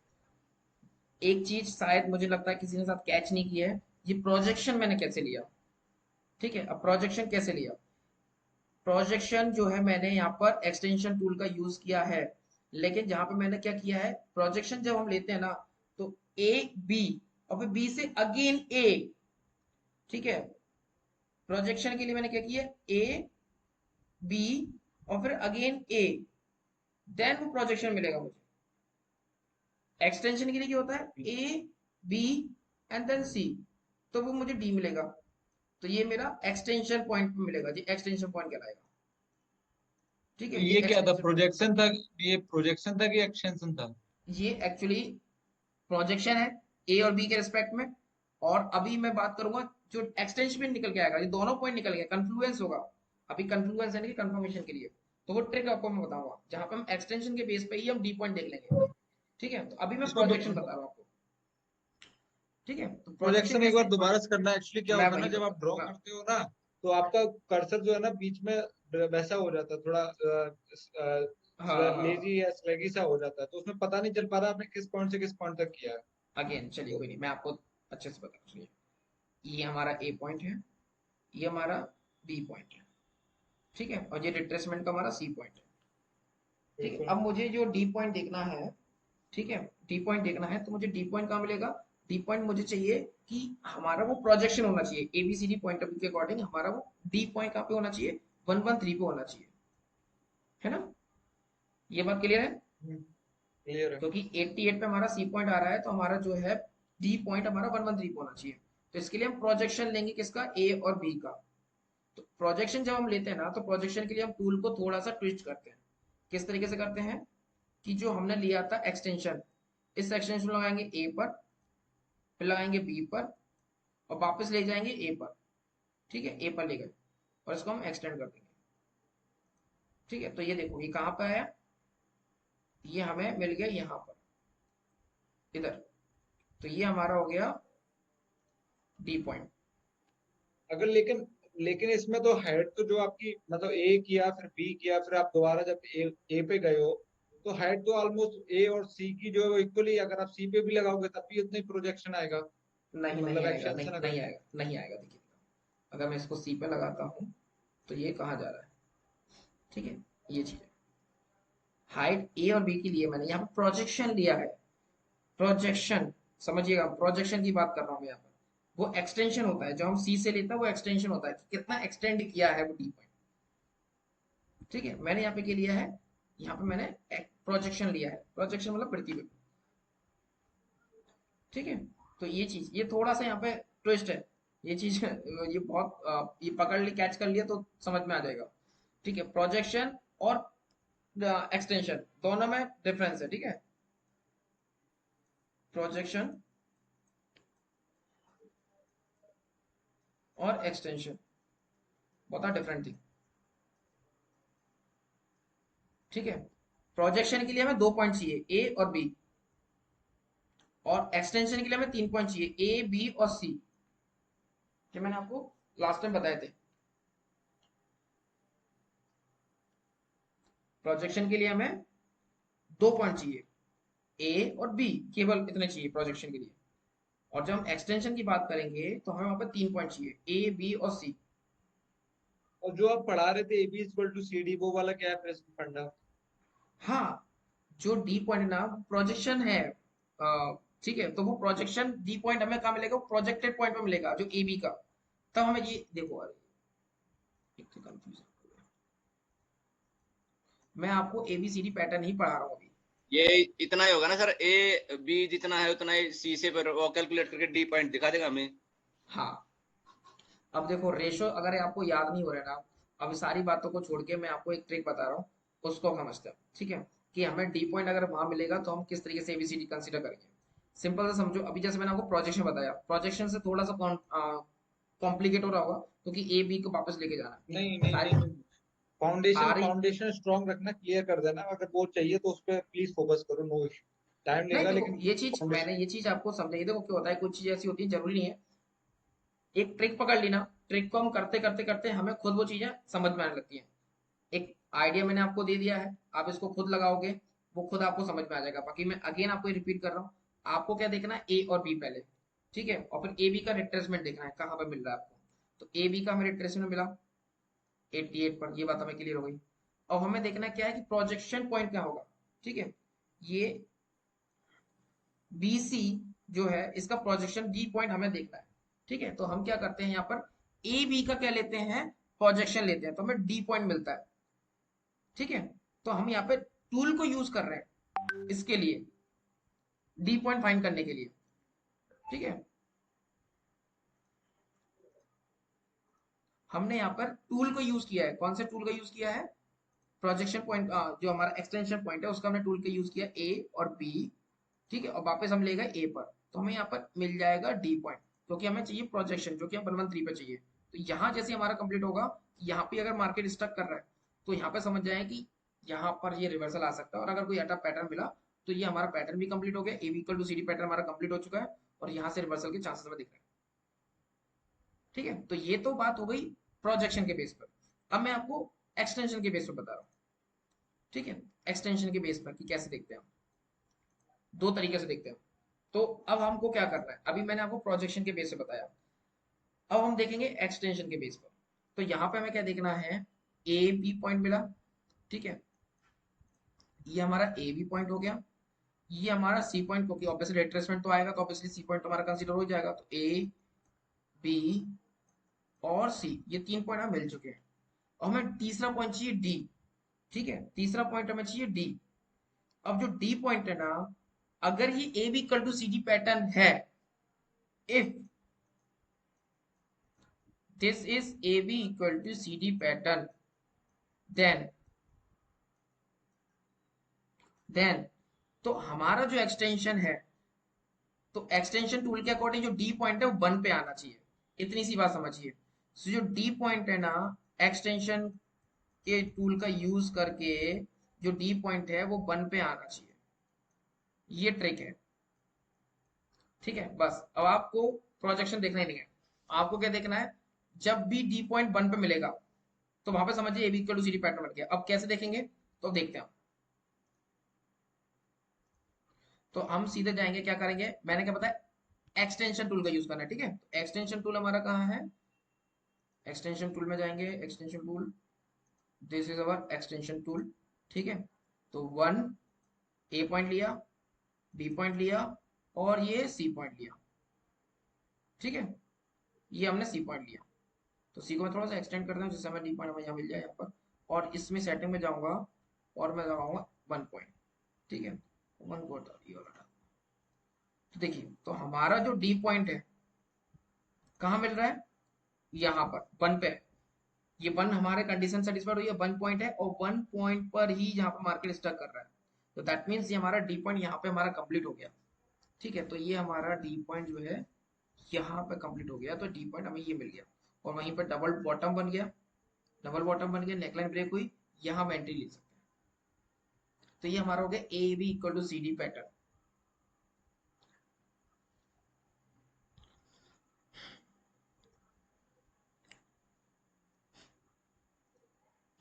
एक चीज शायद मुझे लगता है किसी ने साथ कैच नहीं किया है, ये प्रोजेक्शन मैंने कैसे लिया, ठीक है। अब प्रोजेक्शन कैसे लिया, प्रोजेक्शन जो है मैंने यहाँ पर एक्सटेंशन टूल का यूज किया है। लेकिन जहां पे मैंने क्या किया है, प्रोजेक्शन जब हम लेते हैं ना, तो ए बी और फिर बी से अगेन ए, ठीक है। प्रोजेक्शन के लिए मैंने क्या किया, ए बी और फिर अगेन ए, देन वो प्रोजेक्शन मिलेगा मुझे। एक्सटेंशन के लिए क्या होता है, ए बी एंड देन सी, तो वो मुझे डी मिलेगा। तो ये मेरा एक्सटेंशन पॉइंट पे मिलेगा जी, एक्सटेंशन पॉइंट कहलाएगा, ठीक तो है। ये ये क्या था, एक्सटेंशन पॉइंट, प्रोजेक्शन था? ये प्रोजेक्शन था कि एक्सटेंशन था? ये एक्चुअली प्रोजेक्शन है ए और बी के रिस्पेक्ट में। और अभी मैं बात करूंगा जो एक्सटेंशन निकल के आएगा, ये दोनों पॉइंट निकल गया, कंफ्लुएंस होगा। अभी कंफ्लुएंस यानी कि कंफर्मेशन के लिए, तो वो ट्रिक आपको मैं बताऊंगा जहां पे हम एक्सटेंशन के बेस पे ही हम डी पॉइंट देख लेंगे, ठीक है। तो अभी मैं इसको प्रोजेक्शन बता रहा हूँ आपको, ठीक है। तो प्रोजेक्शन प्रोजेक्शन एक बार कैसे, दोबारा से करना। एक्चुअली क्या मैं होता है ना, वही जब बता, आप ड्रॉ करते हो ना, तो आपका कर्सर जो है ना बीच में वैसा हो जाता है, थोड़ा हाँ हाँ, लेजी या स्लैगी सा हो जाता है, तो उसमें पता नहीं चल पा रहा आपने किस पॉइंट से किस पॉइंट तक किया है। अगेन चलिए तो कोई नहीं, मैं आपको अच्छे से बता, सुनिए। ये हमारा ए पॉइंट है, ये हमारा बी पॉइंट है, ठीक है। और ये रिट्रेसमेंट का हमारा सी पॉइंट है, ठीक है। बिल्कुल। अब मुझे जो डी पॉइंट देखना है, ठीक है, डी पॉइंट देखना है, तो मुझे डी पॉइंट कहाँ मिलेगा, डी पॉइंट मुझे चाहिए कि हमारा वो प्रोजेक्शन होना चाहिए एबीसीडी पॉइंट ऑफ व्यू के अकॉर्डिंग, हमारा वो डी पॉइंट कहाँ पे होना चाहिए, 113 पे होना चाहिए, है ना। ये बात क्लियर है, क्लियर है। क्योंकि 88 पे हमारा सी पॉइंट आ रहा है, तो हमारा जो है डी पॉइंट हमारा 113 होना चाहिए। तो इसके लिए हम प्रोजेक्शन लेंगे किसका, ए और बी का। तो प्रोजेक्शन जब हम लेते हैं ना, तो प्रोजेक्शन के लिए हम टूल को थोड़ा सा ट्विस्ट करते हैं। किस तरीके से करते हैं कि जो हमने लिया था एक्सटेंशन, इस एक्सटेंशन लगाएंगे ए पर, फिर लगाएंगे बी पर, और वापस ले जाएंगे ए पर। ठीक है, ए पर ले गए और इसको हम एक्सटेंड कर देंगे। ठीक है, तो ये देखो ये कहाँ पे आया, ये हमें मिल गया यहाँ पर, इधर। तो ये हमारा हो गया डी पॉइंट। अगर लेकिन लेकिन इसमें तो हाइट तो जो आपकी मतलब ए किया फिर बी किया फिर आप दोबारा जब ए पे गए हो, तो हाइट तो ऑलमोस्ट ए और सी की जो है इक्वली, अगर आप सी पे भी लगाओगे तब भी उतना ही प्रोजेक्शन आएगा, नहीं नहीं मतलब आएगा, एक्सटेंशन नहीं अगर। नहीं आएगा, नहीं आएगा। देखिए अगर मैं इसको सी पे लगाता हूँ तो ये कहाँ जा रहा है। ठीक है, ये चीज है। हाइट ए और बी के लिए मैंने यहाँ पे प्रोजेक्शन लिया है। प्रोजेक्शन समझिएगा, प्रोजेक्शन की बात कर रहा हूँ मैं यहाँ पर। वो एक्सटेंशन होता है जो हम सी से लेते हैं, वो एक्सटेंशन होता है कि कितना एक्सटेंड किया है वो डी पॉइंट। ठीक है, मैंने यहाँ पे क्या लिया है, यहाँ पे मैंने प्रोजेक्शन लिया है। प्रोजेक्शन मतलब प्रतिबिंब। ठीक है, तो ये चीज, ये थोड़ा सा यहाँ पे ट्विस्ट है। ये चीज ये बहुत ये पकड़ ली, कैच कर लिया तो समझ में आ जाएगा। ठीक है, प्रोजेक्शन और एक्सटेंशन दोनों में डिफरेंस है। ठीक है, प्रोजेक्शन और एक्सटेंशन बहुत डिफरेंट थिंग। ठीक है, प्रोजेक्शन के लिए हमें 2 पॉइंट चाहिए, ए और बी, और एक्सटेंशन के लिए हमें 3 पॉइंट चाहिए, ए बी और सी, जो मैंने आपको लास्ट टाइम बताए थे। प्रोजेक्शन के लिए हमें 2 पॉइंट चाहिए, ए और बी, केवल इतने चाहिए प्रोजेक्शन के लिए। और जब हम एक्सटेंशन की बात करेंगे तो हमें वहां पर 3 पॉइंट चाहिए, ए बी और सी। और जो आप पढ़ा रहे थे A B equal to C D, वो वाला क्या है फिर इसमें फंडा? हाँ, जो डी पॉइंट ना प्रोजेक्शन है, ठीक है, तो वो प्रोजेक्शन डी पॉइंट हमें कहाँ मिलेगा, वो प्रोजेक्टेड पॉइंट पे मिलेगा जो ए बी का। तब हमें ये देखो, अरे एक तो कंफ्यूजन, मैं आपको एबीसीडी पैटर्न ही पढ़ा रहा हूँ अभी। ये इतना ही होगा ना सर, ए बी जितना है उतना ही सी से पर वो कैलकुलेट करके डी पॉइंट दिखा देगा हमें। हाँ, अब देखो रेशो अगर आपको याद नहीं हो रहा है ना, अभी सारी बातों को छोड़ के मैं आपको एक ट्रिक बता रहा हूँ, उसको हम समझते हैं। ठीक है, कि हमें डी पॉइंट अगर वहां मिलेगा तो हम किस तरीके से एबीसीडी कंसीडर करेंगे। सिंपल से समझो, अभी जैसे मैंने आपको प्रोजेक्शन बताया, प्रोजेक्शन से थोड़ा सा कॉम्प्लिकेट हो रहा होगा क्योंकि ए बी को वापस लेके जाना है। नहीं नहीं सारी नहीं, फाउंडेशन सारी फाउंडेशन स्ट्रांग रखना, क्लियर कर देना, अगर वो चाहिए तो उस पर प्लीज फोकस करो, नो इशू, टाइम नहीं, लगेगा देखो लेकिन ये चीज मैंने, फाउंडेशन। ये चीज आपको समझाई। देखो क्या होता है, कुछ चीज ऐसी होती है जरूरी नहीं है, एक ट्रिक पकड़ ली ना, ट्रिक को हम करते करते करते हमें खुद वो चीजें समझ में आने लगती हैं। एक आइडिया मैंने आपको दे दिया है, आप इसको खुद लगाओगे, वो खुद आपको समझ में आ जाएगा। बाकी मैं अगेन आपको रिपीट कर रहा हूँ, आपको क्या देखना है, ए और बी पहले। ठीक है, और फिर ए बी का रिट्रेसमेंट देखना है कहाँ पर मिल रहा है आपको। तो ए बी का हमें रिट्रेसमेंट मिला 88 पर, ये बात हमें क्लियर हो गई। अब हमें देखना क्या है कि प्रोजेक्शन पॉइंट क्या होगा। ठीक है, ये बी सी जो है इसका प्रोजेक्शन डी पॉइंट हमें देखना है। ठीक है, तो हम क्या करते हैं यहाँ पर, ए बी का क्या लेते हैं, प्रोजेक्शन लेते हैं, तो हमें डी पॉइंट मिलता है। ठीक है, तो हम यहाँ पे टूल को यूज कर रहे हैं इसके लिए, डी पॉइंट फाइंड करने के लिए। ठीक है, हमने यहाँ पर टूल को यूज किया है। कौन से टूल का यूज किया है, प्रोजेक्शन पॉइंट, जो हमारा एक्सटेंशन पॉइंट है उसका हमने टूल का यूज किया, ए और बी। ठीक है, और वापस हम ले गए ए पर, तो हमें यहाँ पर मिल जाएगा डी पॉइंट, क्योंकि हमें चाहिए प्रोजेक्शन जो कि हम 113 पे चाहिए। तो यहाँ जैसे हमारा कंप्लीट होगा, यहाँ पे अगर मार्केट स्टक कर रहा है तो यहाँ पे समझ जाए कि यहाँ पर ये रिवर्सल आ सकता है। और अगर कोई ऐसा पैटर्न मिला तो ये हमारा पैटर्न भी कंप्लीट हो गया, A B equal to C D pattern हमारा कंप्लीट हो चुका है, और यहाँ से रिवर्सल के चांसेस हमें दिख रहे हैं। ठीक है, तो ये तो बात हो गई प्रोजेक्शन के बेस पर। अब मैं आपको एक्सटेंशन के बेस पर बता रहा हूँ। ठीक है, एक्सटेंशन के बेस पर कि कैसे देखते हैं हम, दो तरीके से देखते हैं। तो अब हमको क्या करना है, अभी मैंने आपको प्रोजेक्शन के बेस पे बताया, अब हम देखेंगे एक्सटेंशन के बेस पर। तो यहाँ पे हमें क्या देखना है, ए बी पॉइंट मिला। ठीक है, ये हमारा ए बी पॉइंट हो गया, ये हमारा सी पॉइंट, क्योंकि ऑब्वियसली रिट्रेसमेंट तो आएगा तो ऑब्वियसली सी पॉइंट हमारा कंसीडर हो जाएगा। तो ए बी और सी, ये 3 पॉइंट हमें मिल चुके हैं। और हमें तीसरा पॉइंट चाहिए डी। ठीक है, तीसरा पॉइंट हमें चाहिए डी। अब जो डी पॉइंट है ना, अगर ये A B equal to C D pattern है if this is AB equal to CD pattern, then तो हमारा जो एक्सटेंशन है, तो एक्सटेंशन टूल के अकॉर्डिंग जो डी पॉइंट है वो 1 पे आना चाहिए। इतनी सी बात समझिए। सो जो डी पॉइंट है ना, एक्सटेंशन के टूल का यूज करके जो डी पॉइंट है वो 1 पे आना चाहिए। ये ट्रिक है, ठीक है। बस अब आपको प्रोजेक्शन देखना ही नहीं है, आपको क्या देखना है, जब भी डी पॉइंट 1 पे मिलेगा तो वहां पे समझिए A B equal to C D pattern बन गया। अब कैसे देखेंगे, तो अब देखते हैं। तो हम सीधे जाएंगे, क्या करेंगे, मैंने क्या बताया, एक्सटेंशन टूल का यूज करना है, ठीक है। तो एक्सटेंशन टूल हमारा कहाँ है, एक्सटेंशन टूल में जाएंगे, extension tool, this is our extension tool, ठीक है। तो 1 ए पॉइंट लिया, बी पॉइंट लिया और ये सी पॉइंट लिया, ठीक है। ये हमने सी पॉइंट लिया, तो सी को मैं थोड़ा सा एक्सटेंड करता हूँ जिससे हमें डी पॉइंट यहाँ मिल जाए यहाँ पर। और इसमें सेटिंग में जाऊंगा और मैं लगाऊंगा 1 पॉइंट, ठीक है। 1 को ये वाला डाल। तो देखिए, तो हमारा जो डी पॉइंट है कहाँ मिल रहा है, यहाँ पर 1 पे। ये 1 हमारे कंडीशन सेटिस्फाइड हुई है, 1 पॉइंट है और 1 पॉइंट पर ही यहाँ पर मार्केट स्टक कर रहा है। तो दैट मीन्स ये हमारा डी पॉइंट यहाँ पे हमारा कंप्लीट हो गया, ठीक है। तो ये हमारा डी पॉइंट जो है यहाँ पे कंप्लीट हो गया, तो डी पॉइंट हमें ये मिल गया। और वहीं पर डबल बॉटम बन गया, डबल बॉटम बन गया, नेकलाइन ब्रेक हुई, यहाँ हम एंट्री ले सकते हैं। तो ये हमारा हो गया A B equal to C D pattern.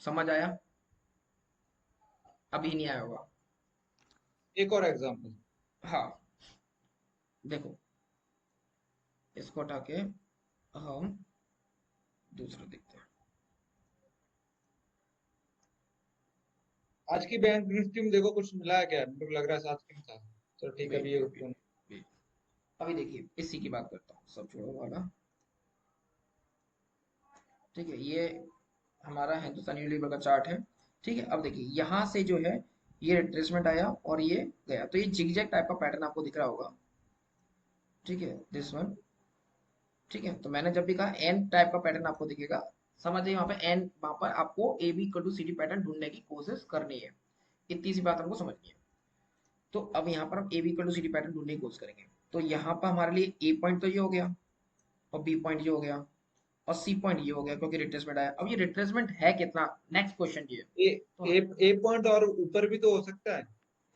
समझ आया, अभी नहीं आया होगा। एक और एग्जांपल। हाँ देखो, इसको हटा के हम दूसरा देखते हैं। आज की बैंक निफ्टी में देखो कुछ मिला है क्या, मेरे को लग रहा है 7 की में था। चलो ठीक है, अभी वेट ये वेट वेट वेट, अभी देखिए इसी की बात करता हूँ, सब छोड़ो वाला, ठीक है। ये हमारा हिंदुस्तान यूनिलीवर का चार्ट है, ठीक है। अब देखिए यहाँ से जो है ये रिट्रेसमेंट आया और ये गया, तो ये जिगजैग टाइप का पैटर्न आपको दिख रहा होगा, ठीक है, दिस वन, ठीक है। तो मैंने जब भी कहा एन टाइप का पैटर्न आपको दिखेगा, समझिए वहां पे एन, वहां पर आपको A B equal to C D pattern ढूंढने की कोशिश करनी है। इतनी सी बात हमको समझनी है। तो अब यहाँ पर हम A B equal to C D pattern ढूंढने की कोशिश करेंगे। तो यहाँ पर हमारे लिए ए पॉइंट तो ये हो गया और बी पॉइंट ये हो गया और सी पॉइंट ये हो गया, क्योंकि रिट्रेसमेंट आया। अब ये रिट्रेसमेंट है कितना, नेक्स्ट क्वेश्चन ये ए तो। ए ए पॉइंट और ऊपर भी तो हो सकता है।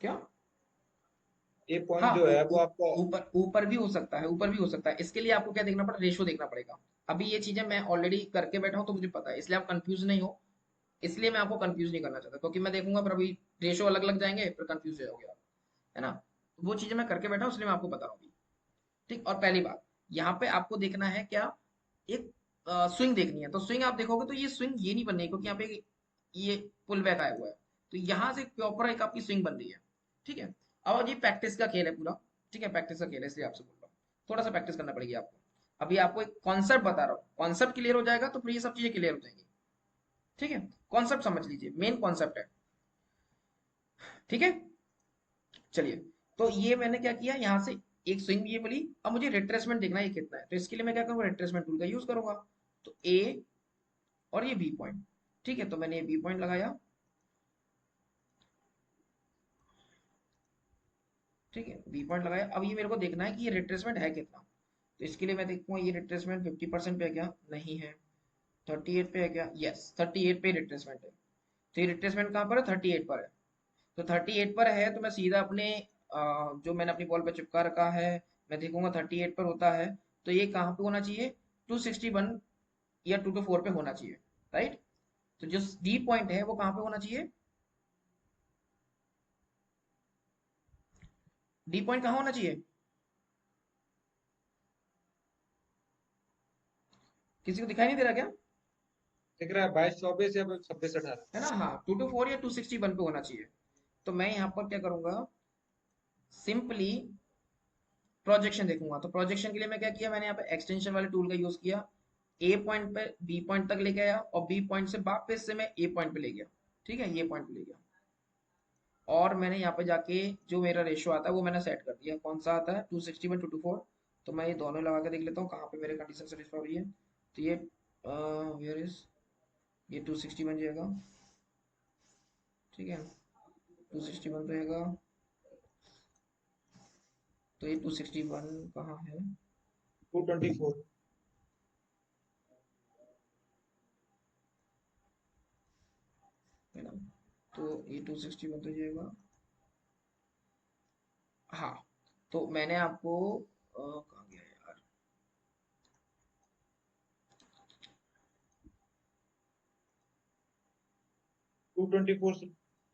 क्या, ए हाँ पॉइंट जो है वो आपको ऊपर ऊपर भी हो सकता है, ऊपर भी हो सकता है। इसके लिए आपको क्या देखना पड़ेगा, रेशो देखना पड़ेगा। अभी ये चीजें मैं ऑलरेडी करके बैठा हूँ तो मुझे पता है, इसलिए आप कंफ्यूज नहीं हो। इसलिए मैं आपको कंफ्यूज नहीं करना चाहता, क्योंकि मैं देखूंगा पर अभी रेशो अलग लग जाएंगे, फिर कंफ्यूज हो जाओगे आप, है ना। तो वो चीजें मैं करके बैठा हूँ, इसलिए मैं आपको बता रहा हूँ अभी, ठीक। और पहली बात, यहाँ पे आपको देखना है क्या, एक स्विंग देखनी है। तो स्विंग आप देखोगे तो ये स्विंग ये नहीं बननी है, क्योंकि यहाँ पे ये पुल बैक आया हुआ है। तो यहाँ से प्रॉपर एक आपकी स्विंग बन रही है, ठीक है। अब ये प्रैक्टिस का खेल है पूरा, ठीक है, प्रैक्टिस का खेल है, इसलिए आपसे बोल रहा हूँ थोड़ा सा प्रैक्टिस करना पड़ेगी आपको। अभी आपको एक कॉन्सेप्ट बता रहा हूँ, कॉन्सेप्ट क्लियर हो जाएगा तो फिर ये सब चीजें क्लियर हो जाएंगी, ठीक है। कॉन्सेप्ट समझ लीजिए, मेन कॉन्सेप्ट है, ठीक है। चलिए, तो ये मैंने क्या किया, यहाँ से एक स्विंग ये बोली। अब मुझे रिट्रेसमेंट देखना है ये कितना है, तो इसके लिए मैं क्या करूँगा, रिट्रेसमेंट टूल का यूज करूंगा। तो ए और ये बी पॉइंट, ठीक है। तो मैंने ये बी पॉइंट लगाया, ठीक है, बी पॉइंट लगाया। अब ये मेरे को देखना है कि ये रिट्रेसमेंट है कितना। तो इसके लिए मैं देखूंगा ये रिट्रेसमेंट 50% पे है क्या, नहीं है। 38 पे है क्या, यस 38 पे रिट्रेसमेंट है। तो ये रिट्रेसमेंट कहाँ पर है, 38 पर है। तो 38 पर है तो मैं सीधा अपने जो मैंने अपनी बॉल पे चिपका रखा है, मैं देखूंगा 38 पर होता है। तो ये कहाँ पे होना चाहिए, 261 या 224 पे होना चाहिए, राइट। तो जो डी पॉइंट है वो कहाँ पे होना चाहिए, डी पॉइंट कहाँ होना चाहिए, किसी को दिखाई नहीं दे रहा क्या, दिख रहा है 22-24 या 26-18। है ना। हाँ 224 या 261 पे होना चाहिए। तो मैं यहाँ पर क्या करूंगा, सिंपली प्रोजेक्शन देखूंगा। तो प्रोजेक्शन के लिए मैं क्या किया, मैंने यहाँ पे एक्सटेंशन वाले टूल का यूज किया। ए पॉइंट पे बी पॉइंट तक लेके आया और बी पॉइंट से वापस से मैं ए पॉइंट पे ले गया, ठीक है, ये पॉइंट पे ले गया। और मैंने यहाँ पे जाके जो मेरा रेशियो आता है वो मैंने सेट कर दिया। कौन सा आता है, 261 224। तो मैं ये दोनों लगा के देख लेता हूँ कहाँ पे मेरे कंडीशन सेटिस्फाई हो रही है। तो ये वेयर इज, ये 260 बन जाएगा, ठीक है, 261 रहेगा। तो ये 261 कहाँ है, 224। है ना। तो ये 261 तो जाएगा, हाँ। तो मैंने आपको कहाँ गया यार, 224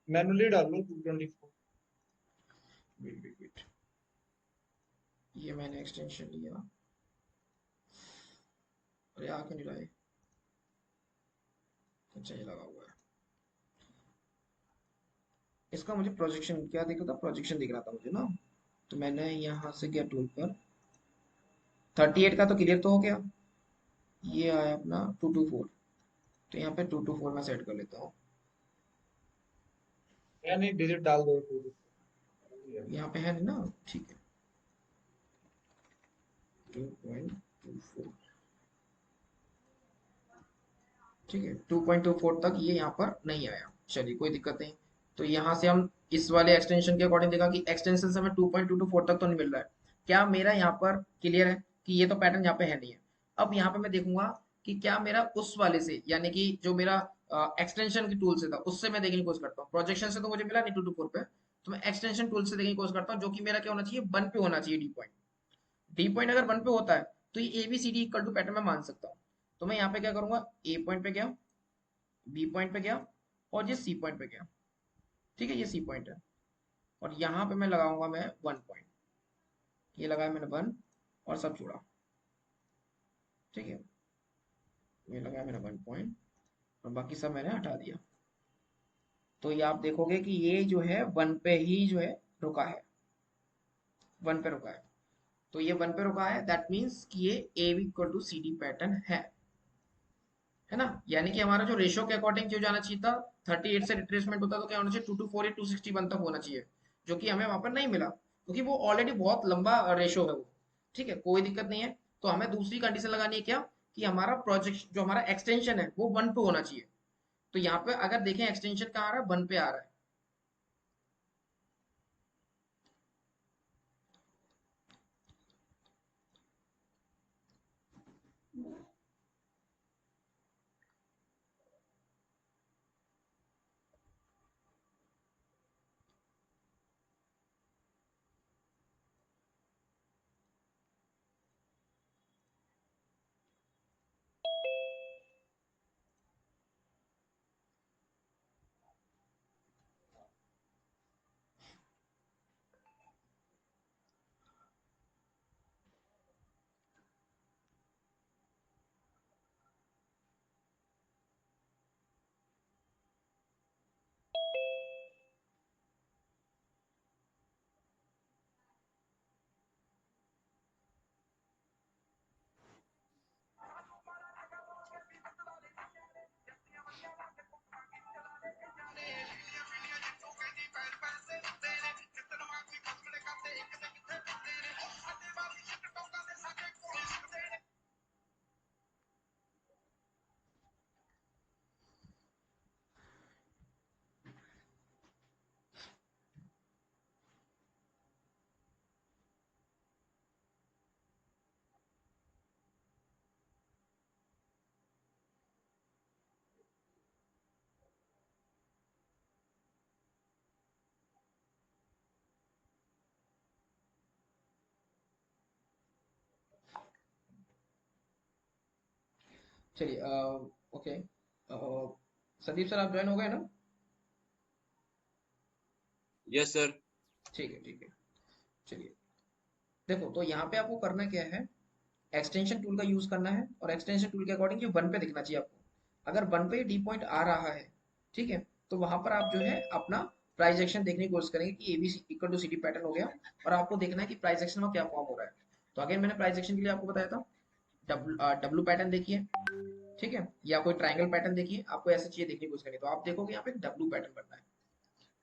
मैनुअली डाल लो 224। वेट वेट वेट, ये मैंने एक्सटेंशन लिया, अरे आ क्यों नहीं रहा है, अच्छा ये लगा हुआ है। इसका मुझे प्रोजेक्शन क्या दिख रहा था, प्रोजेक्शन दिख रहा था मुझे ना। तो मैंने यहाँ से गया टूल पर, 38 का तो क्लियर तो हो गया। ये आया अपना 224, तो यहाँ पे 224 में सेट कर लेता हूँ। या नहीं डिजिट डाल दो 224। यहाँ पे है नहीं ना, ठीक है, 2.24, ठीक है, 2.24 तक ये यहाँ पर नहीं आया, चलिए कोई दिक्कत नहीं। तो यहाँ से हम इस वाले एक्सटेंशन के अकॉर्डिंग देखा कि एक्सटेंशन से हमें 2.224 तक तो नहीं मिल रहा है। क्या मेरा यहाँ पर क्लियर है कि ये तो पैटर्न यहाँ पे है नहीं है। अब यहाँ पे मैं देखूंगा कि क्या मेरा उस वाले से, यानी कि जो मेरा एक्सटेंशन की टूल से था उससे मैं देखने की कोशिश करता हूँ। प्रोजेक्शन से तो मुझे मिला नहीं 224 पे, तो मैं एक्सटेंशन टूल से देखने की कोशिश करता हूँ, जो कि मेरा क्या होना चाहिए, 1 पे होना चाहिए डी पॉइंट। डी पॉइंट अगर 1 पे होता है तो ये A B C D equal to pattern में मान सकता हूँ। तो मैं यहाँ पे क्या करूंगा, ए पॉइंट पे गया, बी पॉइंट पे गया, और ये सी पॉइंट पे गया, ठीक है, ये सी पॉइंट है। और यहाँ पे मैं लगाऊंगा मैं 1 पॉइंट, ये लगाया मैंने 1 और सब जोड़ा, ठीक है, ये लगाया मैंने 1 पॉइंट और बाकी सब मैंने हटा दिया। तो ये आप देखोगे कि ये जो है 1 पे ही जो है रुका है, 1 पे रुका है। तो ये 1 पे रुका है, दैट मीन्स कि ये A B equal to C D pattern है ना। यानी कि हमारा जो रेशो के अकॉर्डिंग जो जाना चाहिए था, 38 से रिट्रेसमेंट होता तो क्या होना चाहिए, 224 या 261 तक होना चाहिए, जो कि हमें वहां पर नहीं मिला, क्योंकि वो ऑलरेडी बहुत लंबा रेशो है वो। ठीक है, कोई दिक्कत नहीं है। तो हमें दूसरी कंडीशन लगानी है क्या, कि हमारा प्रोजेक्ट जो हमारा एक्सटेंशन है वो 1 पे होना चाहिए। तो यहाँ पे अगर देखें एक्सटेंशन कहाँ आ रहा है, 1 पे आ रहा है। चलिए ओके, संदीप सर आप ज्वाइन हो गए ना। Yes sir. ठीक है ठीक है, चलिए देखो, तो यहाँ पे आपको करना क्या है, एक्सटेंशन टूल का यूज करना है, और एक्सटेंशन टूल के अकॉर्डिंग ये 1 पे दिखना चाहिए आपको। अगर 1 पे डी पॉइंट आ रहा है, ठीक है, तो वहां पर आप जो है अपना प्राइस एक्शन देखने की कोशिश करेंगे कि ABC equal to C D pattern हो गया, और आपको देखना है कि प्राइस एक्शन में क्या फॉर्म हो रहा है। तो अगेन मैंने प्राइस एक्शन के लिए आपको बताया था, डब्लू पैटर्न देखिए, ठीक है, या कोई ट्राइंगल पैटर्न देखिए, आपको ऐसी चीजें देखने की कोशिश करें। तो आप देखोगे यहाँ पे डब्लू पैटर्न बनना है,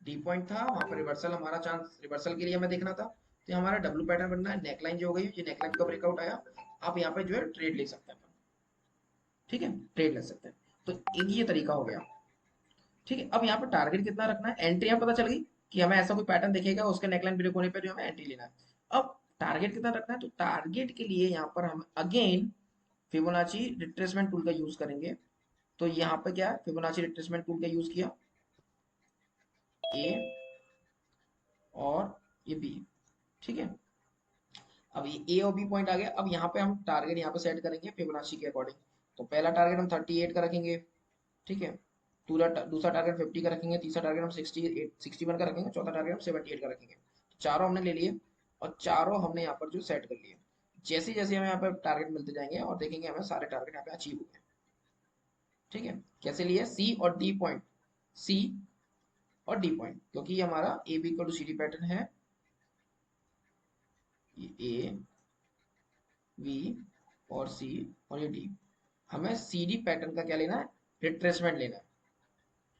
डी पॉइंट था वहां पर, रिवर्सल हमारा चांस रिवर्सल के लिए हमें देखना था, तो ये हमारा डब्ल्यू पैटर्न बनना है, नेकलाइन जो हो गई, ये नेकलाइन का ब्रेकआउट आया, आप यहाँ पे जो है ट्रेड ले सकते हैं, ठीक है, ट्रेड ले सकते हैं। तो एक ये तरीका हो गया, ठीक है। अब यहाँ पे टारगेट कितना रखना है, एंट्री यहाँ पता चल गई कि हमें ऐसा कोई पैटर्न दिखेगा उसके नेकलाइन ब्रेक होने पर जो हमें एंट्री लेना है। अब टारगेट कितना रखना है, तो टारगेट के लिए यहाँ पर हम अगेन फिबोनाची रिट्रेसमेंट टूल का यूज करेंगे। तो यहाँ पे क्या है, फिबोनाची रिट्रेसमेंट टूल का यूज किया, ए और ये बी, ठीक है। अब ये ए और बी पॉइंट आ गया, अब यहाँ पे हम टारगेट यहाँ पे सेट करेंगे फिबोनाची के अकॉर्डिंग। तो पहला टारगेट हम 38 का रखेंगे, ठीक है। दूसरा टारगेट 50 का रखेंगे, तीसरा टारगेट हम 61 का रखेंगे, चौथा टारगेट हम 78 का रखेंगे। तो चारों हमने ले लिए और चारों हमने यहाँ पर जो सेट कर लिए। जैसे जैसे हमें यहाँ पर टारगेट मिलते जाएंगे और देखेंगे हमें सारे टारगेट यहाँ पे अचीव हो गए, ठीक है। कैसे लिए, सी और डी पॉइंट, सी और डी पॉइंट, क्योंकि ये हमारा A B equal to C D pattern है, ये ए बी और सी और ये डी, हमें सी डी पैटर्न का क्या लेना है, रिट्रेसमेंट लेना है,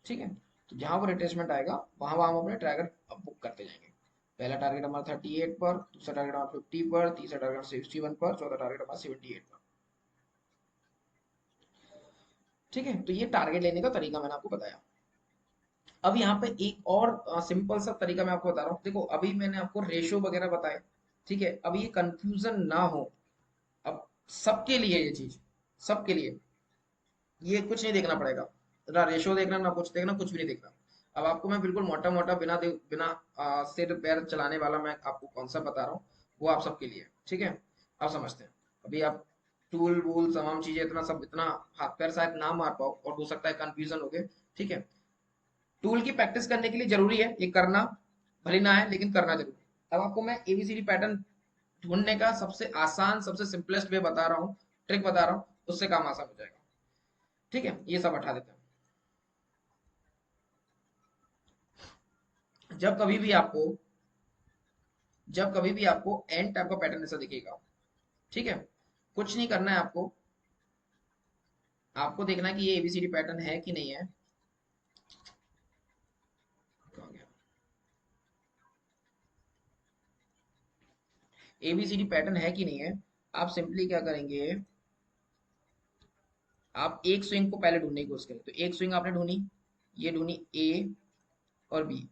ठीक है। तो जहां वो रिट्रेसमेंट आएगा वहां वहां हम अपने टारगेट बुक करते जाएंगे। पहला टारगेट हमारा 38 पर, दूसरा टारगेट हमारा 50 पर, तीसरा टारगेट 61 पर, चौथा टारगेट हमारा 78 पर, ठीक है। तो ये टारगेट लेने का तरीका मैंने आपको बताया। अब यहाँ पे एक और सिंपल सा तरीका मैं आपको बता रहा हूँ। देखो अभी मैंने आपको रेशो वगैरह बताए, ठीक है। अब ये कंफ्यूजन ना हो, अब सबके लिए ये चीज, सबके लिए ये कुछ नहीं देखना पड़ेगा, ना रेशो देखना, ना कुछ देखना, कुछ भी नहीं देखना। अब आपको मैं बिल्कुल मोटा मोटा बिना सिर पैर चलाने वाला मैं आपको कॉन्सेप्ट बता रहा हूँ, वो आप सबके लिए, ठीक है। आप समझते हैं, अभी आप टूल वूल तमाम चीजें इतना सब इतना हाथ पैर शायद ना मार पाओ और हो सकता है कंफ्यूजन हो गए, ठीक है। टूल की प्रैक्टिस करने के लिए जरूरी है ये करना, भले ना है लेकिन करना जरूरी है। अब आपको मैं एबीसीडी पैटर्न ढूंढने का सबसे आसान सबसे सिंपलेस्ट वे बता रहा हूँ, ट्रिक बता रहा हूँ, उससे काम आसान हो जाएगा, ठीक है। ये सब हटा देते हैं। जब कभी भी आपको एन टाइप का पैटर्न ऐसा दिखेगा, ठीक है, कुछ नहीं करना है आपको, आपको देखना है कि ये एबीसीडी पैटर्न है कि नहीं है। एबीसीडी पैटर्न है कि नहीं है, आप सिंपली क्या करेंगे, आप एक स्विंग को पहले ढूंढने की कोशिश करें। तो एक स्विंग आपने ढूंढी, ये ढूंढी ए और बी,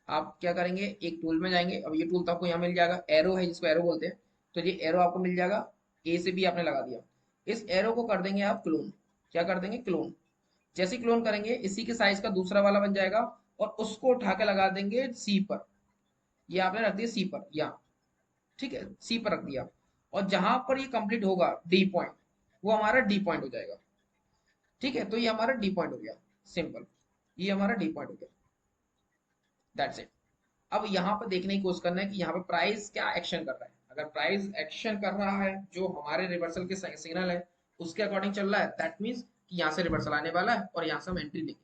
आप क्या करेंगे, एक टूल में जाएंगे। अब ये टूल तो आपको यहाँ मिल जाएगा, एरो है जिसको एरो बोलते हैं, तो ये एरो आपको मिल जाएगा, ए से बी आपने लगा दिया। इस एरो को कर देंगे आप क्लोन, क्या कर देंगे, क्लोन। जैसे क्लोन करेंगे इसी के साइज का दूसरा वाला बन जाएगा और उसको उठा के लगा देंगे सी पर, ये आपने रख दिया सी पर, यहाँ, ठीक है, सी पर रख दिया। और जहां पर ये कंप्लीट होगा डी पॉइंट, वो हमारा डी पॉइंट हो जाएगा, ठीक है। तो ये हमारा डी पॉइंट हो गया, सिंपल, ये हमारा डी पॉइंट हो गया, दैट्स इट। अब यहाँ पर देखने की कोशिश करना है कि यहाँ पे प्राइस क्या एक्शन कर रहा है। अगर प्राइस एक्शन कर रहा है जो हमारे रिवर्सल के सिग्नल है उसके अकॉर्डिंग चल रहा है, दैट मीन्स कि यहाँ से रिवर्सल आने वाला है और यहाँ से हम एंट्री लेंगे।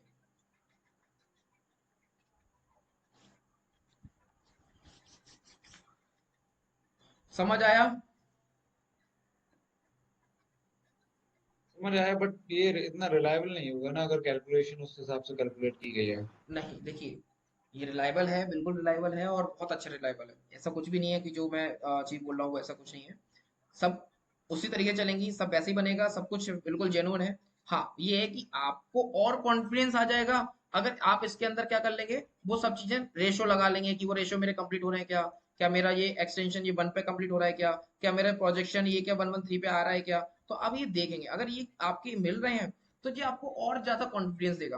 समझ आया? समझ आया, बट ये इतना रिलायबल नहीं होगा ना अगर कैलकुलेशन उस हिसाब से कैलकुलेट की गई है। नहीं देखिए, ये रिलायबल है, बिल्कुल रिलायबल है और बहुत अच्छा रिलायबल है। ऐसा कुछ भी नहीं है कि जो मैं चीज बोल रहा हूँ ऐसा कुछ नहीं है। सब उसी तरीके चलेंगी, सब वैसे ही बनेगा, सब कुछ बिल्कुल जेन्युइन है। हाँ ये है कि आपको और कॉन्फिडेंस आ जाएगा अगर आप इसके अंदर क्या कर लेंगे, वो सब चीजें रेशो लगा लेंगे कि वो रेशो मेरे कंप्लीट हो रहे हैं क्या, क्या मेरा ये एक्सटेंशन ये 1 पे कंप्लीट हो रहा है क्या, क्या मेरा प्रोजेक्शन ये क्या 113 पे आ रहा है क्या। तो अब ये देखेंगे, अगर ये आपके मिल रहे हैं तो ये आपको और ज्यादा कॉन्फिडेंस देगा।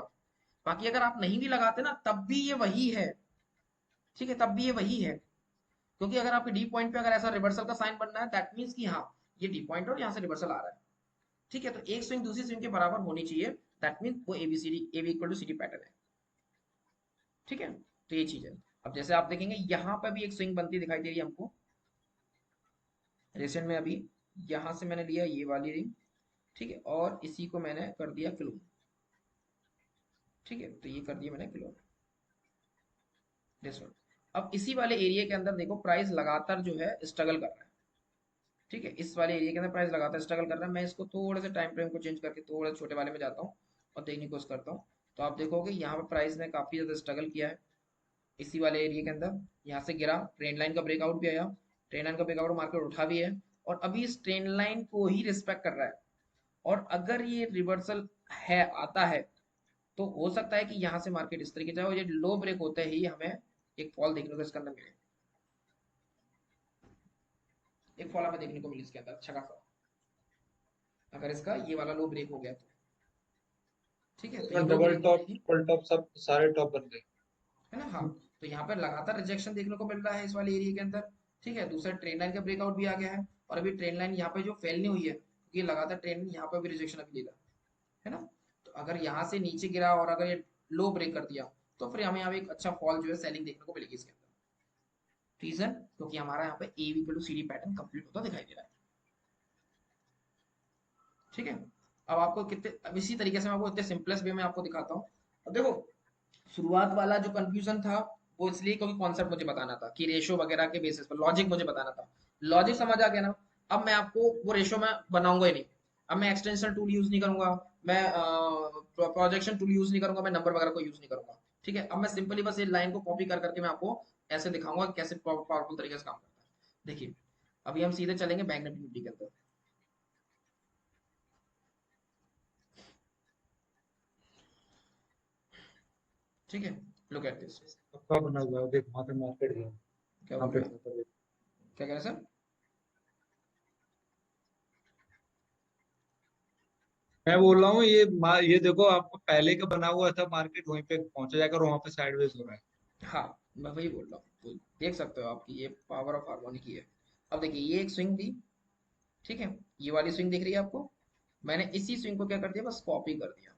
बाकी अगर आप नहीं भी लगाते ना तब भी ये वही है, ठीक है, तब भी ये वही है। क्योंकि अगर आपके डी पॉइंट पे अगर ऐसा रिवर्सल का साइन बन रहा है दैट मीन्स कि हाँ ये डी पॉइंट और यहाँ से रिवर्सल आ रहा है, ठीक है। तो एक स्विंग दूसरी स्विंग के बराबर होनी चाहिए, दैट मीन्स वो ABCD A B equal to C D pattern है, ठीक है। तो ये चीज है। अब जैसे आप देखेंगे यहाँ पर भी एक स्विंग बनती दिखाई दे रही है हमको रिसेंट में अभी, यहाँ से मैंने लिया ये वाली रिंग, ठीक है, और इसी को मैंने कर दिया क्लोन, ठीक है। तो ये कर दिया मैंने क्लोन, दिस वन। अब इसी वाले एरिया के अंदर देखो प्राइस लगातार जो है स्ट्रगल कर रहा है, ठीक है। इस वाले एरिया के अंदर प्राइस लगातार स्ट्रगल कर रहा है। मैं इसको थोड़े से टाइम फ्रेम को चेंज करके थोड़ा छोटे वाले में जाता हूँ और देखने की कोशिश करता हूँ। तो आप देखोगे यहाँ पे प्राइस ने काफी ज्यादा स्ट्रगल किया है, इसी वाले एरिया के अंदर यहाँ से गिरा, ट्रेंड लाइन का ब्रेकआउट भी आया, ट्रेंड लाइन का ब्रेकआउट मार्केट उठा भी है और अभी इस ट्रेंड लाइन को ही रिस्पेक्ट कर रहा है। और अगर ये रिवर्सल है आता है तो हो सकता है कि यहाँ से मार्केट इस तरीके जाए और ये लो ब्रेक होते ही हमें एक फॉल देखने को इसके अंदर मिले, एक फॉल हमें देखने को मिले इसके अंदर अच्छा खासा, अगर इसका ये वाला लो ब्रेक हो गया तो। ठीक है, तो ये लो डबल ब्रेक होते टॉप ही, ट्रिपल टॉप सब सारे टॉप बन गए। है ना, हाँ, तो यहाँ पर लगातार रिजेक्शन देखने को मिल रहा है इस वाले एरिया के अंदर। ठीक है, दूसरा ट्रेंड लाइन का ब्रेकआउट भी आ गया है और अभी ट्रेंड लाइन यहाँ पे जो फेल नहीं हुई है क्योंकि लगातार ट्रेंड यहाँ पे भी रिजेक्शन अभी ले रहा है ना। तो अगर यहाँ से नीचे गिरा और अगर ये लो ब्रेक कर दिया तो फिर हमें यहाँ पे एक अच्छा फॉल जो है सेलिंग देखने को मिलेगी इसके अंदर। रीजन क्योंकि हमारा यहाँ पे A equal to C D pattern complete होता दिखाई दे रहा है। ठीक है, अब आपको कितने, अब इसी तरीके से मैं आपको इतने सिंपलेस्ट वे में आपको दिखाता हूँ। अब देखो, शुरुआत वाला जो कंफ्यूजन था वो इसलिए क्योंकि कॉन्सेप्ट मुझे बताना था कि रेशो वगैरह के बेसिस पर लॉजिक मुझे बताना था। लॉजिक समझ आ गया ना, अब मैं आपको वो रेशो में बनाऊंगा ही नहीं। अब मैं एक्सटेंशन टूल यूज नहीं करूंगा, मैं प्रोजेक्शन टूल यूज नहीं करूंगा, मैं नंबर वगैरह को यूज नहीं करूंगा। ठीक है, अब मैं सिंपली बस ये लाइन को कॉपी कर करके मैं आपको ऐसे दिखाऊंगा कि कैसे पावरफुल तरीके से काम करता है। देखिए, अभी हम सीधे चलेंगे बैंक निफ्टी के अंदर। ठीक है, लुक एट दिस। सबका बना हुआ है, देख वहां पे मार्केट गया, क्या वहां बोल पे रहे हैं, क्या कह रहे हैं सर? मैं बोल रहा हूँ ये ये देखो आपको पहले का बना हुआ था, मार्केट वहीं पे पहुंचा जाकर वहां पे साइडवेज हो रहा है। हाँ, मैं वही बोल रहा हूँ, तो देख सकते हो आपकी ये पावर ऑफ हार्मोनी की है। अब देखिए, ये एक स्विंग थी। ठीक है, ये वाली स्विंग दिख रही है आपको, मैंने इसी स्विंग को क्या कर दिया, बस कॉपी कर दिया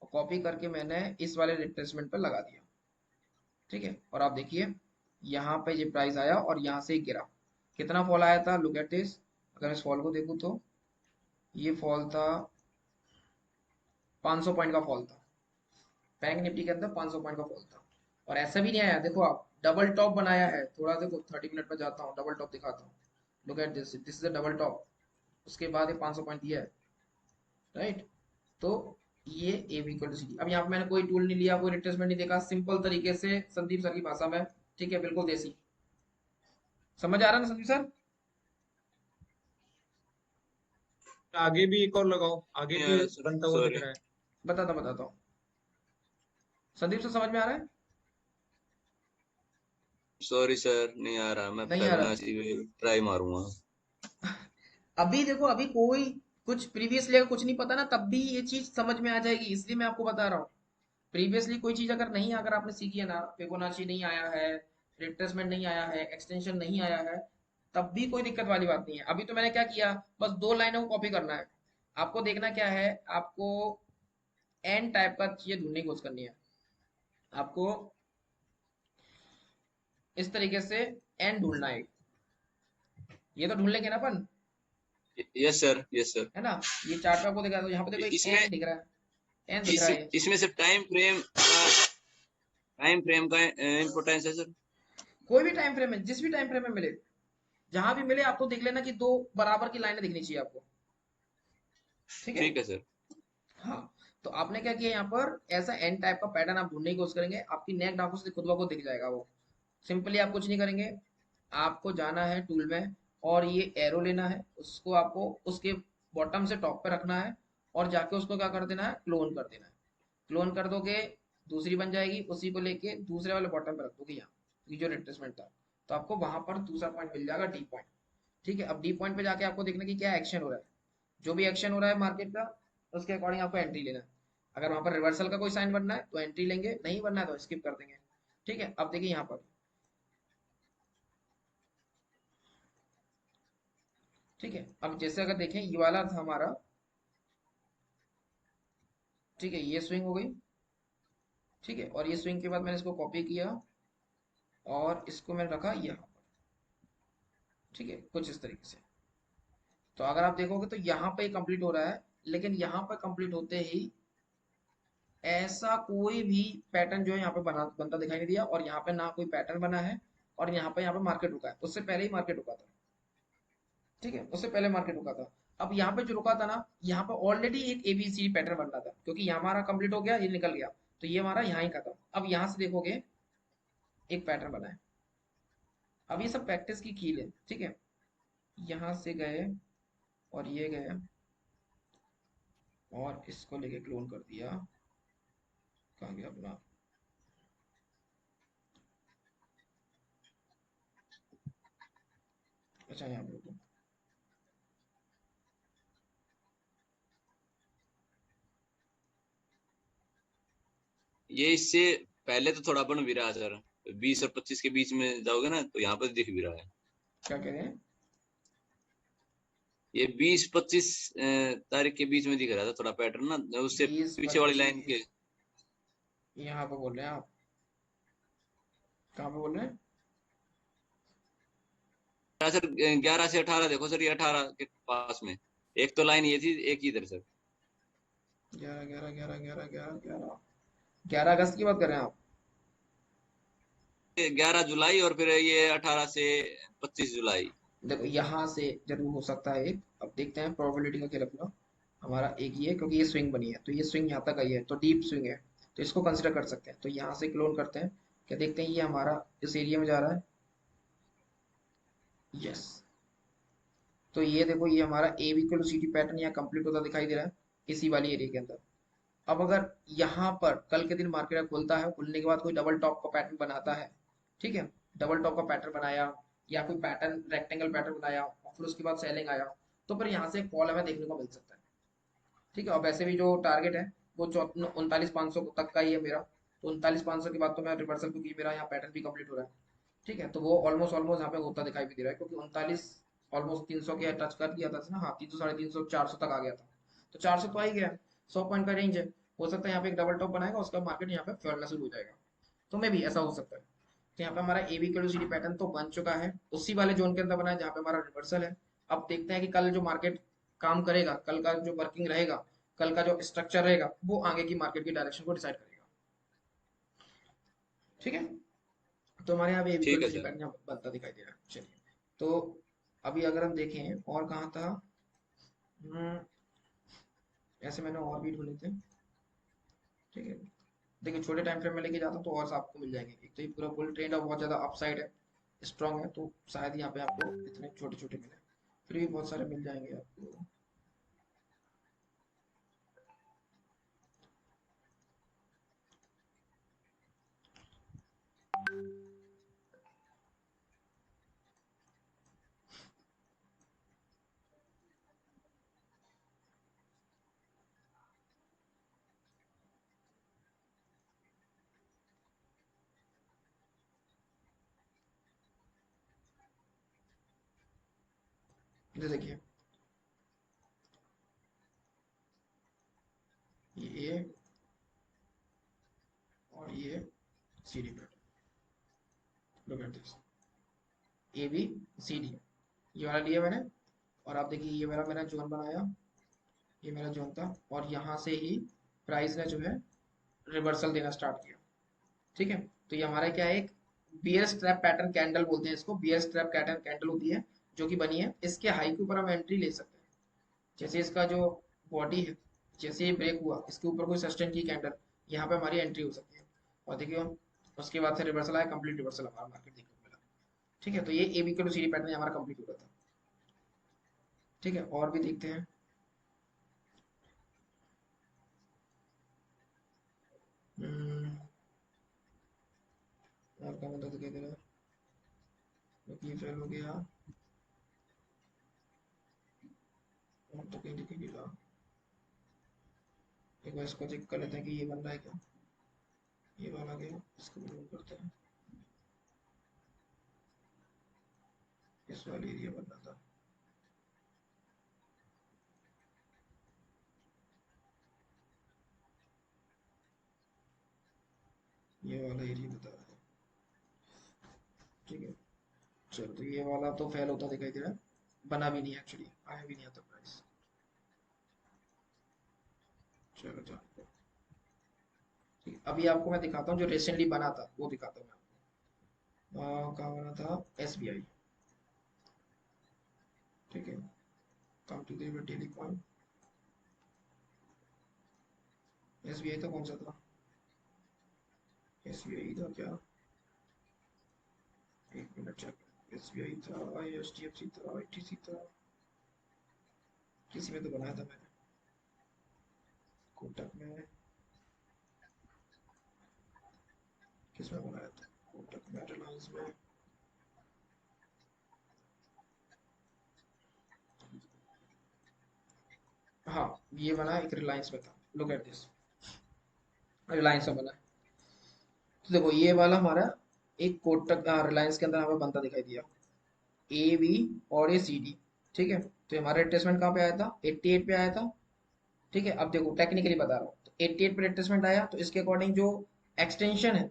और कॉपी करके मैंने इस वाले रिट्रेसमेंट पर लगा दिया। ठीक है, और आप देखिए यहाँ पे ये प्राइस आया और यहाँ से गिरा, कितना फॉल आया था, लुक एट दिस। अगर इस फॉल को देखूँ तो ये फॉल था 500 पॉइंट का फॉल था, बैंक निफ्टी के अंदर 500 पॉइंट का फॉल था। और ऐसा भी नहीं आया, देखो आप, डबल टॉप बनाया है, थोड़ा देखो 30 मिनट पर जाता हूँ, डबल टॉप दिखाता हूँ। Look at this, this is a double top, उसके बाद ये 500 पॉइंट दिया है, राइट। तो ये A B equal to C D. अब यहाँ पे मैंने कोई टूल नहीं लिया, कोई रिट्रेसमेंट नहीं देखा, सिंपल तरीके से संदीप सर की भाषा में। ठीक है, बिल्कुल देसी, समझ आ रहा है ना संदीप सर? आगे भी एक और लगाओ, आगे भी बनता हुआ दिख सॉरी रहा है। बताता हूँ, संदीप सर समझ में आ रहा है? सॉरी सर, नहीं आ रहा, मैं नहीं आ रहा? फिबोनाची में ट्राई मारूंगा। अभी देखो, अभी कोई कुछ प्रीवियसली अगर कुछ नहीं पता ना तब भी ये चीज समझ में आ जाएगी, इसलिए मैं आपको बता रहा हूँ। प्रीवियसली कोई चीज अगर नहीं, अगर आपने सीखी है ना, फिबोनाची नहीं आया है, रिट्रेसमेंट नहीं आया है, एक्सटेंशन नहीं आया है, तब भी कोई दिक्कत वाली बात नहीं है। अभी तो मैंने क्या किया, बस दो लाइनों को कॉपी करना है। आपको देखना क्या है, आपको एन टाइप का चीजें ढूंढने की कोशिश करनी है। आपको इस तरीके से एन ढूंढना है, ये तो ढूंढ लेंगे ना अपन, यस सर, यस सर। है ना। ये चार्ट पे आपको दिखा दो, यहाँ पे देखो एक इसमें एन दिख रहा है, एन दिख रहा है। इसमें सिर्फ टाइम फ्रेम का इम्पोर्टेंस है सर। कोई भी टाइम फ्रेम में, जिस भी टाइम फ्रेम में मिले, जहां भी मिले, आपको देख लेना कि दो बराबर की लाइनें दिखनी चाहिए आपको। ठीक है, ठीक है सर। हाँ। तो आपने क्या किया, यहाँ पर ऐसा एन टाइप का पैटर्न आप ढूंढने की कोशिश करेंगे, आपकी नेक्ड आंखों से खुद ब खुद दिख जाएगा वो। सिंपली आप कुछ नहीं करेंगे, आपको जाना है टूल में और ये एरो लेना है, उसको आपको उसके बॉटम से टॉप पे रखना है और जाके उसको क्या कर देना है, क्लोन कर देना है। क्लोन कर दोगे, दूसरी बन जाएगी, उसी को लेके दूसरे वाले बॉटम पे रख दोगे यहाँ, ये जो रिट्रेसमेंट था, तो आपको वहां पर दूसरा पॉइंट मिल जाएगा, डी पॉइंट। ठीक है, अब डी पॉइंट पे जाके आपको देखना कि क्या एक्शन हो रहा है, जो भी एक्शन हो रहा है मार्केट का, उसके अकॉर्डिंग आपको एंट्री लेना है। अगर वहां पर रिवर्सल का कोई साइन बनना है तो एंट्री लेंगे, नहीं बनना है तो स्किप कर देंगे। ठीक है, अब देखिए यहाँ पर, ठीक है, अब जैसे अगर देखें ये वाला था हमारा, ठीक है, ये स्विंग हो गई। ठीक है, और ये स्विंग के बाद मैंने इसको कॉपी किया और इसको मैंने रखा यहाँ पर। ठीक है, कुछ इस तरीके से। तो अगर आप देखोगे तो यहाँ पे कंप्लीट हो रहा है, लेकिन यहाँ पर कंप्लीट होते ही ऐसा कोई भी पैटर्न जो है यहाँ पे बनता दिखाई नहीं दिया, और यहाँ पे ना कोई पैटर्न बना है, और यहाँ पे मार्केट रुका है, उससे पहले ही मार्केट रुका था। ठीक है, उससे पहले मार्केट रुका था। अब यहाँ पे जो रुका था ना, यहाँ पे ऑलरेडी एक एबीसी पैटर्न बन रहा था, क्योंकि यहाँ हमारा कंप्लीट हो गया, ये निकल गया, तो ये हमारा यहाँ ही खत्म। अब यहाँ से देखोगे एक पैटर्न बना है। अब ये सब प्रैक्टिस की कील है, ठीक है। यहाँ से गए और ये गए और इसको लेके क्लोन कर दिया। कहाँ गया अपना, अच्छा यहाँ पे रुको। ये इससे पहले तो थोड़ा बन भी रहा है सर, 20 और 25 के बीच में जाओगे ना तो यहाँ पर दिख भी रहा है। क्या कह रहे हैं? ये 20-25 तारीख के बीच में दिख रहा था थोड़ा पैटर्न ना, उससे पीछे वाली लाइन के। 20-25 यहाँ पे बोल रहे हैं आप? कहाँ पे बोल रहे हैं? सर 11 से 18 देखो सर, ये 18 के पास में एक तो लाइन ये थी, एक इधर सर। 11 11 11 11 11 11 अगस्त की बात कर रहे हैं आप? 11 जुलाई और फिर ये 18 से 25 जुलाई। देखो यहाँ से जरूर हो सकता है एक, अब देखते हैं प्रोबेबिलिटी का खेल अपना। हमारा एक ये, क्योंकि ये स्विंग बनी है तो ये स्विंग यहाँ तक आई है तो डीप स्विंग है, तो इसको कंसिडर कर सकते हैं। तो यहाँ से क्लोन करते हैं, क्या देखते हैं ये हमारा इस एरिया में जा रहा है। यस, तो ये देखो ये हमारा A B equal C D pattern यहाँ कंप्लीट होता दिखाई दे रहा है इसी वाली एरिया के अंदर। अब अगर यहाँ पर कल के दिन मार्केट खुलता है, खुलने के बाद कोई डबल टॉप का पैटर्न बनाता है, ठीक है, डबल टॉप का पैटर्न बनाया या कोई पैटर्न रेक्टेंगल पैटर्न बनाया और फिर उसके बाद सेलिंग आया, तो फिर यहाँ से एक फॉल हमें देखने को मिल सकता है, ठीक है। और वैसे भी जो टारगेट है वो 39,500 तक का ही है मेरा, तो 39,500 के बाद तो मैं रिवर्सल, क्योंकि मेरा यहाँ पैटर्न भी कंप्लीट हो रहा है, ठीक है। तो वो ऑलमोस्ट ऑलमोस्ट यहाँ पे होता दिखाई भी दे रहा है, क्योंकि 39 ऑलमोस्ट 300 के टच कर दिया था ना, हाँ 300 350 400 तक आ गया था, तो 400 तो आ ही गया, 100 पॉइंट का रेंज है। हो सकता है यहाँ पे एक डबल टॉप बनाएगा, उसका मार्केट यहाँ पे फैलना शुरू हो जाएगा, तो मे भी ऐसा हो सकता है। तो यहाँ पे हमारा A B equal to C D pattern तो बन चुका है, उसी वाले जोन के अंदर बना है जहाँ पे हमारा रिवर्सल है। अब देखते हैं कि कल जो मार्केट काम करेगा, कल का जो वर्किंग रहेगा, कल का जो स्ट्रक्चर रहेगा, वो आगे की मार्केट की डायरेक्शन को डिसाइड करेगा, ठीक है। तो हमारे यहाँ पे ए बी इक्वल ठीक टू है सी डी सर। पैटर्न यहाँ बनता दिखाई दे रहा है। चलिए, तो अभी अगर हम देखें और कहाँ था, हम्म, ऐसे मैंने और भी ढूंढे थे, ठीक है। देखिए छोटे टाइम फ्रेम में लेके जाता हूँ तो और आपको मिल जाएंगे। एक तो ये पूरा बुल ट्रेंड और बहुत ज्यादा अपसाइड है, स्ट्रांग है, तो शायद यहाँ पे आपको इतने छोटे छोटे मिले, फिर भी बहुत सारे मिल जाएंगे आपको। ये देखिए, ये ए और ये C D pattern, look at this, A B C D, ये वाला लिया मैंने। और आप देखिए ये मेरा मैंने जोन बनाया, ये मेरा जोन था, और यहाँ से ही प्राइस ने जो है रिवर्सल देना स्टार्ट किया, ठीक है। तो ये हमारा क्या है, एक बियर स्ट्रैप पैटर्न कैंडल बोलते हैं इसको, बियर स्ट्रैप पैटर्न कैंडल होती है जो कि बनी है। इसके हाई के ऊपर हम एंट्री ले सकते हैं, जैसे इसका जो बॉडी है, जैसे ये ब्रेक हुआ इसके ऊपर कोई सस्टेन की कैंडल, यहाँ पे हमारी एंट्री हो सकती है। और देखिए उसके बाद से रिवर्सल आया, कंप्लीट रिवर्सल हमारा मार्केट देखने को मिला, ठीक है। तो ये A B to C D pattern हमारा कंप्लीट हो रहा था, ठीक है। और भी देखते हैं, हम्म, और क्या मतलब दिखाई दे रहा है, क्योंकि ये फेल हो गया और तो कहीं दिखाई नहीं रहा। एक बार इसको चेक कर लेते हैं कि ये बन रहा है क्या, ये वाला गया, इसको रिमूव करते हैं, इस वाले एरिया बन रहा था, ये वाला एरिया बता रहा है, ठीक है। चलो, तो ये वाला तो फेल होता दिखाई दे रहा है, बना भी नहीं एक्चुअली, आया भी नहीं आता प्राइस। चलो चलो, ठीक है। अभी आपको मैं दिखाता हूँ जो रिसेंटली बना था, वो दिखाता हूँ मैं आपको। कहाँ बना था, एस बी आई, ठीक है। Come to daily coin, S B I था, कौन सा था, एस बी आई था क्या, एसबीआई था, एचडीएफसी था, आईटीसी था, किसी में तो बनाया था मैंने, कोटक में, किस में बनाया था, कोटक में, रिलायंस में। हाँ, ये बना एक रिलायंस में था, लुक एट दिस, रिलायंस में बना। तो देखो ये वाला हमारा एक कोटक रिलायंस के अंदर हमें बनता दिखाई दिया, ए बी और ए सी डी। ठीक है, तो हमारा रिट्रेसमेंट कहाँ पे आया था, 88 पे आया था। ठीक है, अब देखो टेक्निकली बता रहा हूँ, तो 88 पे रिट्रेसमेंट आया, तो इसके अकॉर्डिंग जो एक्सटेंशन है,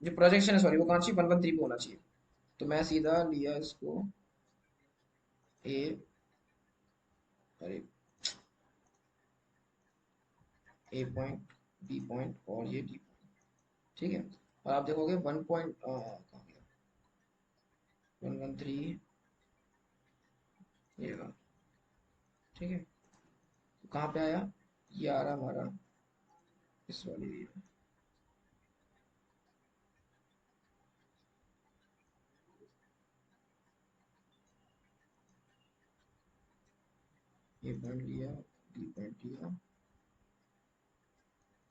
जो प्रोजेक्शन है सॉरी, वो कौन सी 113 पे होना चाहिए। तो मैं सीधा लिया इसको, ए, अरे, ए पॉइंट, बी पॉइंट और ये डी। ठीक है, और आप देखोगे 1 पॉइंट कहाँ गया, 113, ये रहा। ठीक है, तो कहाँ पे आया, ये आ रहा हमारा इस वाली एरिया, ये पॉइंट लिया, डी पॉइंट लिया।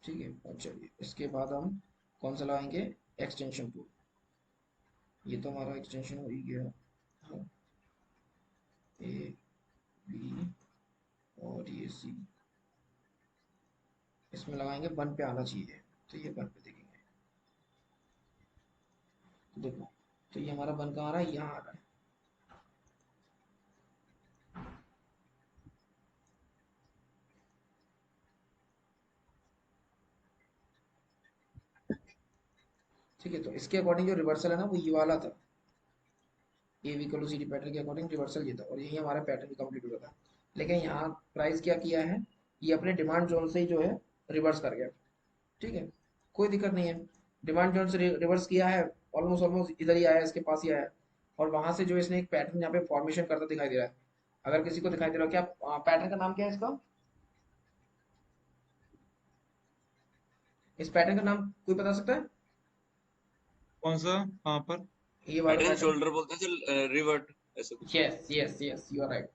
ठीक है, और चलिए इसके बाद हम कौन सा लगाएंगे, एक्सटेंशन टूल। ये तो हमारा एक्सटेंशन हो ही गया। हाँ, ए बी और ये सी, इसमें लगाएंगे 1 पे आना चाहिए, तो ये 1 पे देखेंगे। तो देखो, तो ये हमारा 1 कहाँ आ रहा है, यहाँ आ रहा है। ठीक है, तो इसके अकॉर्डिंग जो रिवर्सल है ना, वो ये वाला था, A V equal to C D pattern के अकॉर्डिंग रिवर्सल ये था, और यही हमारा पैटर्न कंप्लीट हुआ था। लेकिन यहाँ प्राइस क्या किया है, ये अपने डिमांड जोन से ही जो है रिवर्स कर गया। ठीक है, कोई दिक्कत नहीं है, डिमांड जोन से रिवर्स किया है, ऑलमोस्ट ऑलमोस्ट इधर ही आया है, इसके पास ही आया है। और वहां से जो इसने एक पैटर्न यहाँ पे फॉर्मेशन करता दिखाई दे रहा है। अगर किसी को दिखाई दे रहा हो, क्या पैटर्न का नाम क्या है इसका, इस पैटर्न का नाम कोई बता सकता है, कौन सा, कहाँ पर? ये वाला हेड एंड पैटर्न। शोल्डर बोलते हैं सर, रिवर्ट ऐसा कुछ। Yes yes yes, you are right,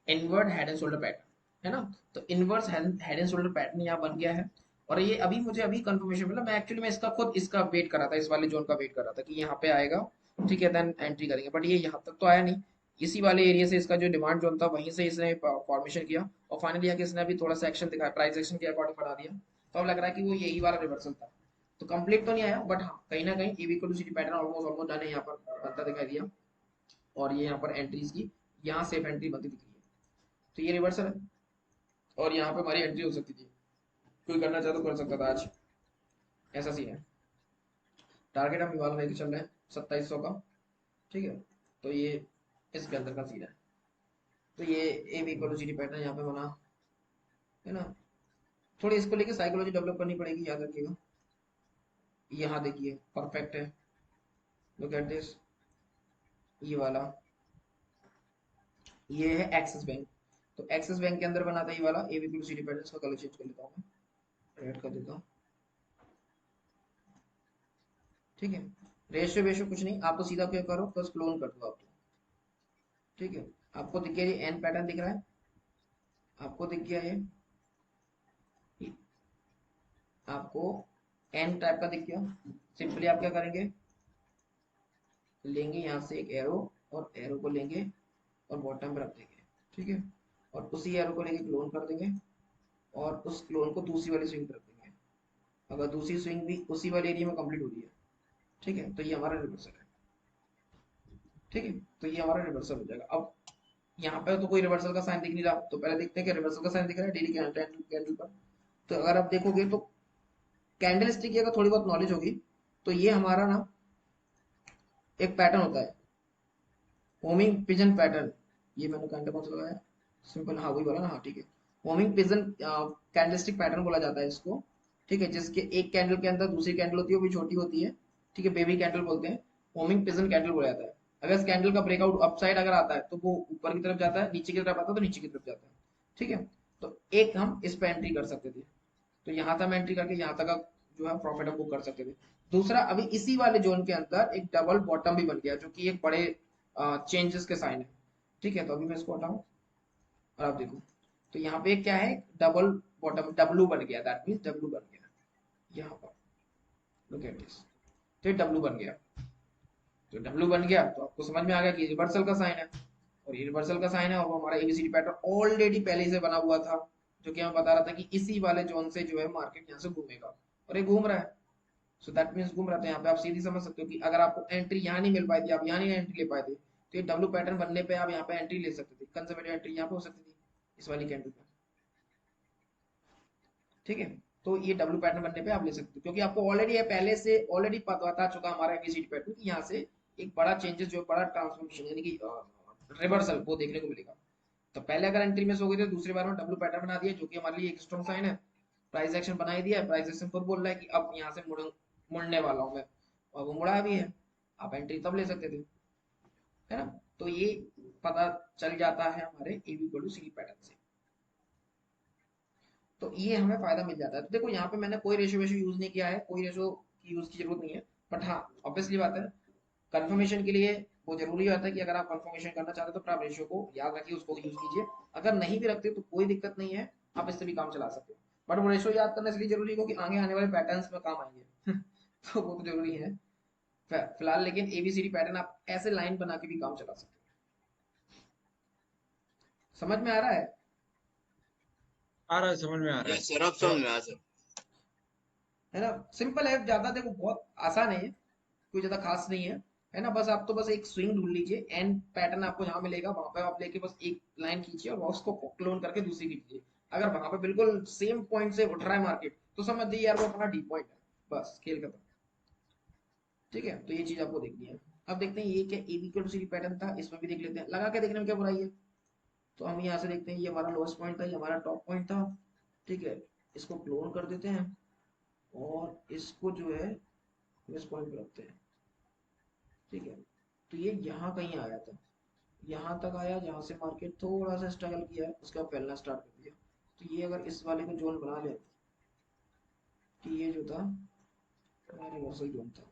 invert head and shoulder pattern है ना। तो inverse head and shoulder pattern यहाँ बन गया है। और ये अभी मुझे अभी कंफर्मेशन मिला, मैं एक्चुअली मैं इसका खुद इसका वेट कर रहा था, इस वाले जोन का वेट कर रहा था कि यहाँ पे आएगा। ठीक है, देन एंट्री करेंगे, बट ये यहाँ तक तो आया नहीं। इसी वाले एरिया से इसका जो डिमांड जोन था, वहीं से इसने फॉर्मेशन किया, और फाइनली आके इसने अभी थोड़ा सा एक्शन दिखाया, प्राइस एक्शन के अकॉर्डिंग बढ़ा दिया। तो अब लग रहा है कि वो यही वाला रिवर्सल था। तो कंप्लीट तो नहीं आया, बट हाँ कहीं ना कहीं ईवी को city pattern almost almost done है, यहाँ पर बनता दिखाई दिया। और ये यहाँ पर एंट्रीज की, यहाँ सेफ एंट्री बनती दिख रही है। तो ये रिवर्सल है, और यहाँ पे हमारी एंट्री हो सकती थी, कोई करना चाहे तो कर सकता था आज, ऐसा सीन है। टारगेट हम इवाल्व लेके चल रहे हैं 2700 का। ठीक है, तो ये इसके अंदर का सीन है। तो ये A B equal to C D pattern यहाँ पे बना है ना। थोड़ी इसको लेके साइकोलॉजी डेवलप करनी पड़ेगी, याद रखिएगा। यहाँ देखिए परफेक्ट है, लुक एट दिस, ये वाला, ये है एक्सिस बैंक। तो एक्सिस बैंक के अंदर बना था ये वाला A B equal to C D pattern. इसका कलर चेंज कर लेता हूँ मैं, रेड कर देता हूँ। ठीक है, रेशियो वेशियो कुछ नहीं, आप तो सीधा क्या करो, बस क्लोन कर दो आप तो। ठीक है, आपको दिख गया ये एन पैटर्न दिख रहा है, आपको दिख गया ये आपको एन टाइप का दिख गया। सिंपली आप क्या करेंगे, लेंगे यहाँ से एक एरो, और एरो को लेंगे और बॉटम पे रख देंगे। ठीक है, और उसी एरो को लेके क्लोन कर देंगे, और उस क्लोन को दूसरी वाली स्विंग पे रख देंगे। अगर दूसरी स्विंग भी उसी वाले एरिया में कंप्लीट हो रही है, ठीक है, तो ये हमारा रिवर्सल है। ठीक है, तो ये हमारा रिवर्सल हो जाएगा। अब यहाँ पे तो कोई रिवर्सल का साइन दिख नहीं रहा, तो पहले देखते हैं कि रिवर्सल का साइन दिख रहा है डेली कैंडल पर। तो अगर आप देखोगे तो कैंडल स्टिक की अगर थोड़ी बहुत नॉलेज होगी, तो ये हमारा ना एक पैटर्न होता है, होमिंग पिजन पैटर्न। ये मैंने कैंडल कौन सा लगाया, सिंपल, हाँ वही बोला ना, हाँ ठीक है। होमिंग पिजन कैंडलस्टिक पैटर्न बोला जाता है इसको। ठीक है, जिसके एक कैंडल के अंदर दूसरी कैंडल होती है, वो भी छोटी होती है। ठीक है, बेबी कैंडल बोलते हैं, होमिंग पिजन कैंडल बोला जाता है। अगर इस कैंडल का ब्रेकआउट अपसाइड अगर आता है, तो वो ऊपर की तरफ जाता है, नीचे की तरफ आता है तो नीचे की तरफ जाता है। ठीक है, तो एक हम इस पे एंट्री कर सकते थे, तो यहाँ तक हम एंट्री करके यहाँ तक का जो है प्रॉफिट हम बुक कर सकते थे। दूसरा अभी इसी वाले जोन के अंदर एक डबल बॉटम भी बन गया जो कि एक बड़े चेंजेस के साइन है। ठीक है, तो अभी मैं इसको हटाऊं और आप देखो, तो यहाँ पे क्या है, डबल बॉटम डब्लू बन गया, दैट मीन डब्लू बन गया यहाँ पर, लुक एट दिस, तो ये डब्लू बन गया। तो डब्लू बन गया तो आपको समझ में आ गया कि रिवर्सल का साइन है, और ये रिवर्सल का साइन है, और वो हमारा एबीसीडी पैटर्न ऑलरेडी पहले से बना हुआ था, जो कि हमें बता रहा था कि इसी वाले जोन से जो है मार्केट यहाँ से घूमेगा, और ये घूम रहा है। सो दैट मीन्स घूम रहा था। यहाँ पे आप सीधी समझ सकते हो कि अगर आपको एंट्री यहाँ नहीं मिल पाई थी, आप यहाँ नहीं एंट्री ले पाए थे, तो ये डब्लू पैटर्न बनने पे आप यहाँ पे एंट्री ले सकते थे, कंजर्वेटिव एंट्री यहाँ पे हो सकती थी इस वाली कैंडल पे। ठीक है, तो ये डब्लू पैटर्न बनने पे आप ले सकते हो, क्योंकि आपको ऑलरेडी है पहले से ऑलरेडी बता चुका हमारा एबीसीडी पैटर्न कि यहाँ से एक बड़ा चेंजेस जो बड़ा ट्रांसफॉर्मेशन यानी कि रिवर्सल वो देखने को मिलेगा। तो पहले अगर एंट्री मिस हो गई तो दूसरी बार में डब्लू पैटर्न बना दिया, जो कि हमारे लिए एक स्ट्रॉन्ग साइन है। प्राइस एक्शन बना ही दिया, प्राइस एक्शन खुद बोल रहा है कि अब यहाँ से मुड़ने वाला हूँ मैं, और वो मुड़ा भी है, आप एंट्री तब ले सकते थे, है ना। तो ये पता चल जाता है हमारे A B equal to C pattern से, तो ये हमें फायदा मिल जाता है। तो देखो यहाँ पे मैंने कोई रेशो वेशो यूज नहीं किया है, कोई रेशो की यूज की जरूरत नहीं है, बट हाँ ऑब्वियसली बात है कंफर्मेशन के लिए वो जरूरी होता है कि अगर आप कंफर्मेशन करना चाहते हो तो आप रेशियो को याद रखिए, उसको यूज कीजिए। अगर नहीं भी रखते तो कोई दिक्कत नहीं है, आप इससे भी काम चला सकते हो, बट वो रेशियो याद करना इसलिए जरूरी है क्योंकि आगे आने वाले पैटर्न्स में काम आएंगे तो वो तो जरूरी है। फिलहाल लेकिन एबीसीडी पैटर्न आप ऐसे लाइन बना के भी काम चला सकते हो। समझ में आ रहा है? आ रहा है, समझ में आ रहा है। यस सर, अब थोड़ा समझ में आया सर। है ना, सिंपल है, ज्यादा देखो बहुत आसान है, कोई ज्यादा खास नहीं है, है ना। बस आप तो बस एक स्विंग ढूंढ लीजिए, एंड पैटर्न आपको जहां मिलेगा वहां पे आप लेके बस एक लाइन खींचिए और उसको क्लोन करके दूसरी खींचिए। अगर वहां पे बिल्कुल सेम पॉइंट से उठ रहा है मार्केट तो समझ जाइए यार वो अपना डी पॉइंट है, बस खेल खत्म। ठीक है, तो ये चीज आपको देखनी है। अब देखते हैं ये क्या ए बी सी पैटर्न था, इसमें भी देख लेते हैं, लगा के देखने में क्या बुराई है। तो हम यहाँ से देखते हैं ये हमारा लोएस्ट पॉइंट था, ये हमारा टॉप पॉइंट था। ठीक है, इसको क्लोन कर देते हैं और इसको जो है इस पॉइंट पे रखते हैं। ठीक है, तो ये यहाँ कहीं आया था, यहाँ तक आया जहाँ से मार्केट थोड़ा सा स्ट्रगल किया, उसके बाद फैलना स्टार्ट कर दिया। तो ये अगर इस वाले को जोन बना ले, कि ये जो था हमारा रिवर्सल जोन था।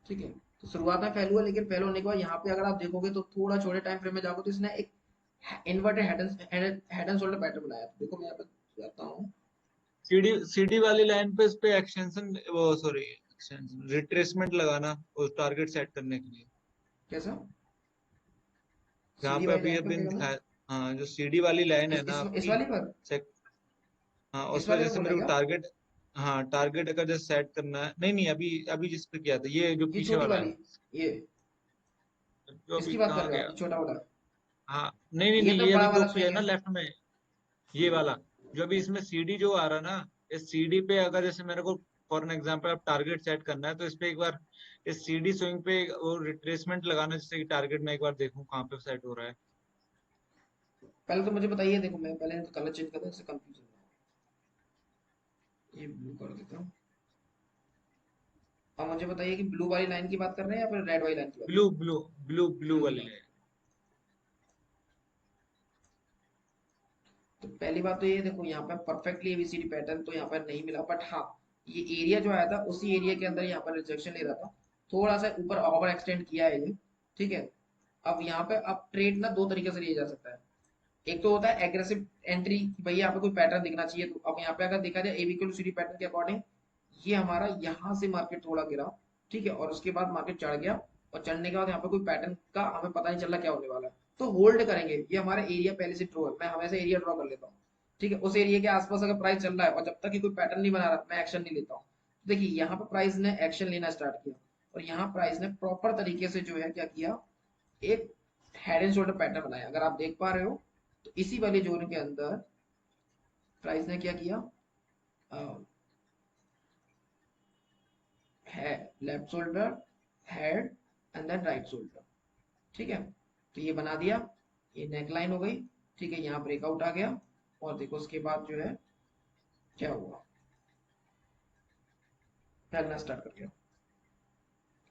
ठीक है, तो शुरुआत में फेल हुआ, लेकिन फेल होने के बाद यहाँ पे अगर आप देखोगे तो थोड़ा छोटे टाइम फ्रेम में जाओगे तो इसने एक inverted head and shoulder pattern बनाया। देखो मैं यहाँ पे जाता हूँ, सीडी सीडी वाली लाइन पे इस पे एक्सटेंशन, वो सॉरी एक्सटेंशन रिट्रेसमेंट लगाना उस टारगेट सेट करने के लिए, कैसा जहाँ सीडी पे वाली अभी लाइन पर अभी क्या करना, दिखाया। हाँ, जो सीडी वाली लाइन है ना इस आपकी, वाली पर, हाँ उस इस पर वाले पर जैसे बोला मेरे को क्या, टारगेट, हाँ टारगेट अगर जैसे सेट करना है, नहीं नहीं अभी अभी जिस पे किया था ये जो ये पीछे छोटी वाला है, वाली, ये जो अभी इसकी बात कर कहाँ रहे हो आप, गया। ये छोटा वाला, हाँ नहीं नहीं ये नहीं, तो ये बड़ा अभी जो वाला किया स्विंग है ना है। लेफ्ट में, ये वाला जो अभी इसमें सीडी जो आ रहा है ना, इस सीडी पे अगर जैसे मेरे को फॉर एन एग्जांपल अब टारगेट सेट करना है, तो इस पे एक बार इस सीडी स्विंग पे वो रिट्रेसमेंट लगाना, जिससे कि टारगेट में एक बार देखूं कहाँ पे सेट हो रहा है। पहले तो मुझे बताइए, देखो मैं पहले तो कलर चेंज करता हूँ, इससे कंफ्यूजन ना हो। ये ब्लू कर देता हूँ। अब मुझे बताइए कि ब्लू वाली लाइन की बात कर रहे हैं या फिर रेड वाली लाइन की बात कर ब्लू रहे हैं। ब्लू ब्लू ब्लू ब्लू की वाली लाइन, लाइन। तो पहली बात तो ये देखो यहाँ पे परफेक्टली एबीसीडी पैटर्न तो यहाँ पर नहीं मिला, बट हाँ ये एरिया जो आया था उसी एरिया के अंदर यहाँ पर रिजेक्शन ले रहा था, थोड़ा सा ऊपर ओवर एक्सटेंड किया है ये। ठीक है, अब यहाँ पे अब ट्रेड ना दो तरीके से लिया जा सकता है। एक तो होता है एग्रेसिव एंट्री, भैया यहाँ पे कोई पैटर्न दिखना चाहिए, तो अब यहाँ पे अगर देखा जाए एबीक्यू सीडी पैटर्न के अकॉर्डिंग ये हमारा यहाँ से मार्केट थोड़ा गिरा। ठीक है, और उसके बाद मार्केट चढ़ गया, और चढ़ने के बाद यहाँ पे कोई पैटर्न का हमें पता नहीं चल रहा क्या होने वाला है, तो होल्ड करेंगे। ये हमारा एरिया पहले से ड्रॉ है, मैं हमेशा एरिया ड्रॉ कर लेता हूँ। ठीक है, उस एरिया के आसपास अगर प्राइस चल रहा है और जब तक कि कोई पैटर्न नहीं बना रहा मैं एक्शन नहीं लेता हूँ। देखिए यहाँ पे प्राइस ने एक्शन लेना स्टार्ट किया, और यहाँ प्राइस ने प्रॉपर तरीके से जो है क्या किया, एक हेड एंड शोल्डर पैटर्न बनाया, अगर आप देख पा रहे हो। तो इसी वाले जोन के अंदर प्राइस ने क्या किया, है left shoulder, head and then right shoulder. ठीक है, तो ये बना दिया, ये नेक लाइन हो गई। ठीक है, यहाँ ब्रेकआउट आ गया, और देखो उसके बाद जो है क्या हुआ, फैलना स्टार्ट कर गया।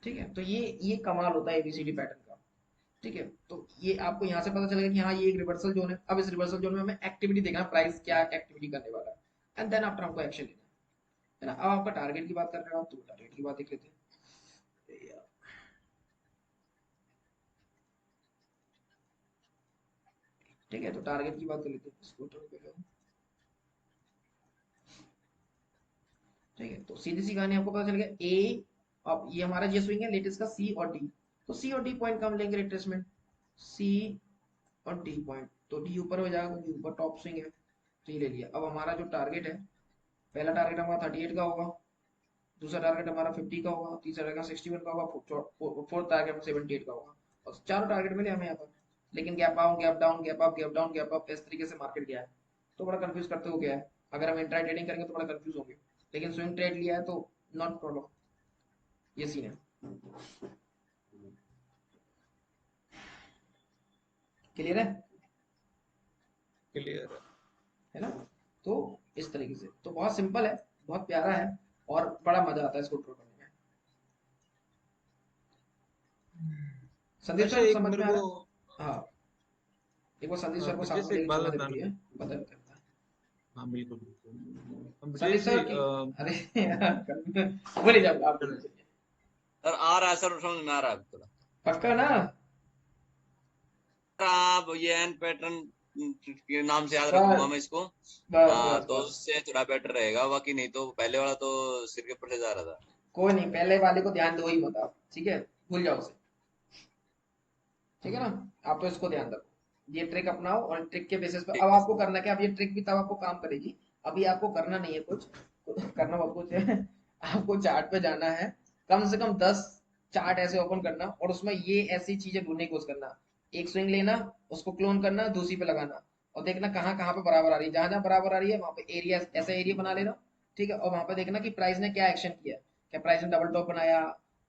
ठीक है, तो ये कमाल होता है एबीसीडी पैटर्न का। ठीक है, तो ये आपको यहाँ से पता चलेगा कि हाँ ये एक रिवर्सल जोन है। अब इस रिवर्सल जोन में हमें एक्टिविटी देखना, प्राइस क्या एक्टिविटी करने वाला है, एंड देन आफ्टर हमको एक्शन लेना है। है ना। अब आपका टारगेट की बात कर रहे हो आप, तो टारगेट की बात देख लेते हैं। ठीक है, तो टारगेट की बात कर लेते हैं, इसको थोड़ा पहले हम। ठीक है, तो सीधी सी कहानी आपको पता चल गया ए। अब ये हमारा जे स्विंग है लेटेस्ट का सी और डी, तो सी और डी पॉइंट का हम लेंगे रिट्रेसमेंट, सी और डी पॉइंट, तो डी ऊपर हो जाएगा क्योंकि ऊपर टॉप स्विंग है, तो ये ले लिया। अब हमारा जो टारगेट है, पहला टारगेट हमारा 38 का होगा, दूसरा टारगेट हमारा 50 का होगा, तीसरा टारगेट 61 का होगा, फोर्थ टारगेट 78 का होगा, और चारों टारगेट मिले हमें यहाँ पर। लेकिन gap out, gap down, gap up, gap down, gap up, इस तरीके से मार्केट गया है, तो बड़ा कंफ्यूज करते हो गया है। अगर हम इंट्रा ट्रेडिंग करेंगे तो बड़ा कंफ्यूज होंगे, लेकिन स्विंग ट्रेड लिया है तो नॉट प्रॉब्लम, ये सीन है। क्लियर है? क्लियर है। है ना। तो इस तरीके से तो बहुत सिंपल है, बहुत प्यारा है, और बड़ा मजा आता है इसको ड्रॉ करने में। संदीप अच्छा सर एक समझ मेरे में आ को, रहा है? हाँ, एक बार संदीप सर को साथ ब्रिजेश में एक लेके बात चलना बताना जरूरी है, था। पता करता है। हाँ बिल्कुल बिल्कुल। संदीप ब्रिजेश जी सर की, अरे बोले जाओ आप, बोले चलिए। सर आ रहा है सर, समझ में आ रहा है अब थोड़ा। पक्का ना? आप ये एन पैटर्न के नाम से याद रखूंगा बस मैं इसको। बस हाँ बस तो बस। उससे थोड़ा बेटर रहेगा, बाकी नहीं तो पहले वाला तो सिर के ऊपर से जा रहा था। कोई नहीं, पहले वाले को ध्यान दो ही मत आप, ठीक है, भूल जाओ उसे। ठीक है ना, आप तो इसको ध्यान रखो, ये ट्रिक अपनाओ, और ट्रिक के बेसिस पे ठीक अब है आपको सर। करना क्या, अब ये ट्रिक भी तब आपको काम करेगी। अभी आपको करना नहीं है कुछ, करना बहुत कुछ है। आपको चार्ट पे जाना है, कम से कम 10 चार्ट ऐसे ओपन करना, और उसमें ये ऐसी चीजें ढूंढने की कोशिश करना। एक स्विंग लेना, उसको क्लोन करना, दूसरी पे लगाना, और देखना कहाँ कहाँ पे बराबर आ रही है, जहां जहां बराबर आ रही है वहां पे एरिया, ऐसा एरिया बना लेना। ठीक है, और वहां पे देखना कि प्राइस ने क्या एक्शन किया, क्या प्राइस ने डबल टॉप बनाया,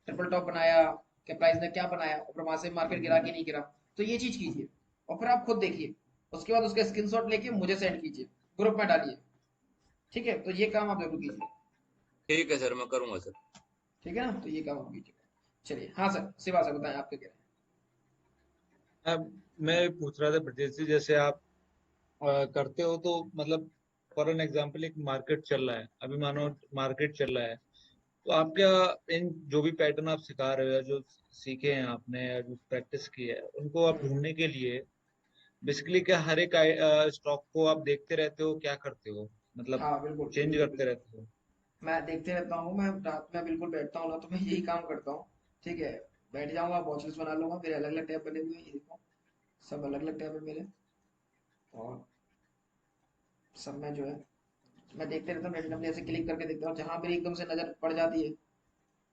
ट्रिपल टॉप बनाया, क्या प्राइस ने क्या बनाया, और वहां से मार्केट गिरा कि नहीं गिरा। तो ये चीज कीजिए, और फिर आप खुद देखिए, उसके बाद उसका स्क्रीनशॉट लेके मुझे सेंड कीजिए, ग्रुप में डालिए। ठीक है, तो ये काम आप जरूर कीजिए। ठीक है सर, मैं करूंगा सर। ठीक है ना, तो ये काम आप कीजिए। चलिए, हाँ सर, शिवा सर बताएं, आप क्या कह रहे अब मैं पूछ रहा था ब्रिजेश जी, जैसे आप करते हो तो मतलब फॉर एन एग्जांपल एक मार्केट चल रहा है, अभी मानो मार्केट चल रहा है, तो आप क्या इन जो भी पैटर्न आप सिखा रहे हो या जो सीखे हैं आपने या जो प्रैक्टिस की है उनको आप हैं? ढूंढने के लिए बेसिकली क्या हर एक स्टॉक को आप देखते रहते हो, क्या करते हो, मतलब हाँ बिल्कुल चेंज बिल्कुल करते बिल्कुल। रहते हो? मैं देखते रहता हूँ, मैं रात में बिल्कुल बैठता हूँ ना, तो मैं यही काम करता हूँ। ठीक है, बैठ जाऊंगा, वॉच लिस्ट बना लूंगा, मेरे अलग अलग टैब बने हुए हैं, ये देखो, सब अलग अलग टैब है मेरे, और सब में जो है मैं देखते रहता हूँ, रैंडमली ऐसे क्लिक करके देखता हूँ, जहां मेरी एकदम से नजर पड़ जाती है,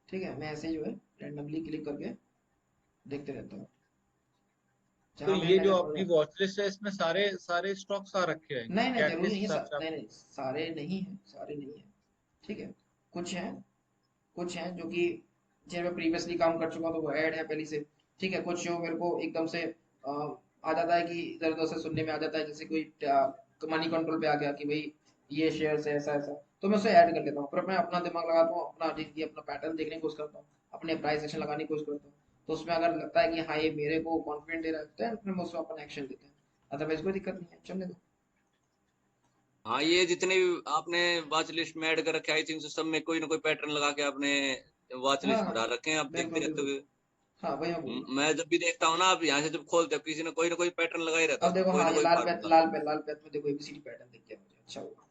ठीक है, मैं ऐसे जो है रैंडमली क्लिक करके देखते रहता हूँ, तो जहां मेरी ये जो नजर पड़ आपकी जाती है। वॉच लिस्ट है इसमें सारे सारे स्टॉक्स आ रखे हैं नहीं नहीं, क्या, जरूरी किस नहीं, हिसाब से आप? नहीं नहीं, सारे नहीं है, सारे नहीं है। ठीक है, कुछ हैं, कुछ हैं जो कि जिन मैं प्रीवियसली काम कर चुका हूं, तो वो ऐड है पहले से। ठीक है, कुछ जो मेरे को एकदम से आ जाता है कि इधर उधर से सुनने में आ जाता है, जैसे कोई मनी कंट्रोल पे आ गया कि भाई ये शेयर है ऐसा ऐसा, तो मैं उसे ऐड कर लेता हूँ, पर मैं अपना दिमाग लगाता हूँ, अपना देखिए अपना पैटर्न देखने की कोशिश करता हूँ, अपने प्राइस एक्शन लगाने की कोशिश करता हूँ। तो उसमें अगर लगता है कि हाँ ये मेरे को कॉन्फिडेंट दे रहा है, फिर मैं उसमें अपना एक्शन लेते हैं, अदरवाइज कोई दिक्कत नहीं है, चलने दो। हाँ ये जितने भी आपने वॉच लिस्ट में ऐड कर रखे, आई थिंक सब में कोई ना कोई पैटर्न लगा के आपने वॉच हाँ लिस्ट में हाँ, डाल रखे हैं, आप देखते बिल्कुल रहते बिल्कुल। हुए। हाँ वही मैं बोल रहा हूँ। मैं जब भी देखता हूँ ना, आप यहाँ से जब खोलते हो किसी ने कोई ना कोई पैटर्न लगा ही रहता है अब उसमें, देखो, कोई हाँ ना ये कोई लाल फालतू पैथ, का। लाल पैथ में देखो एबीसीडी पैटर्न दिख गया मुझे, अच्छा हुआ,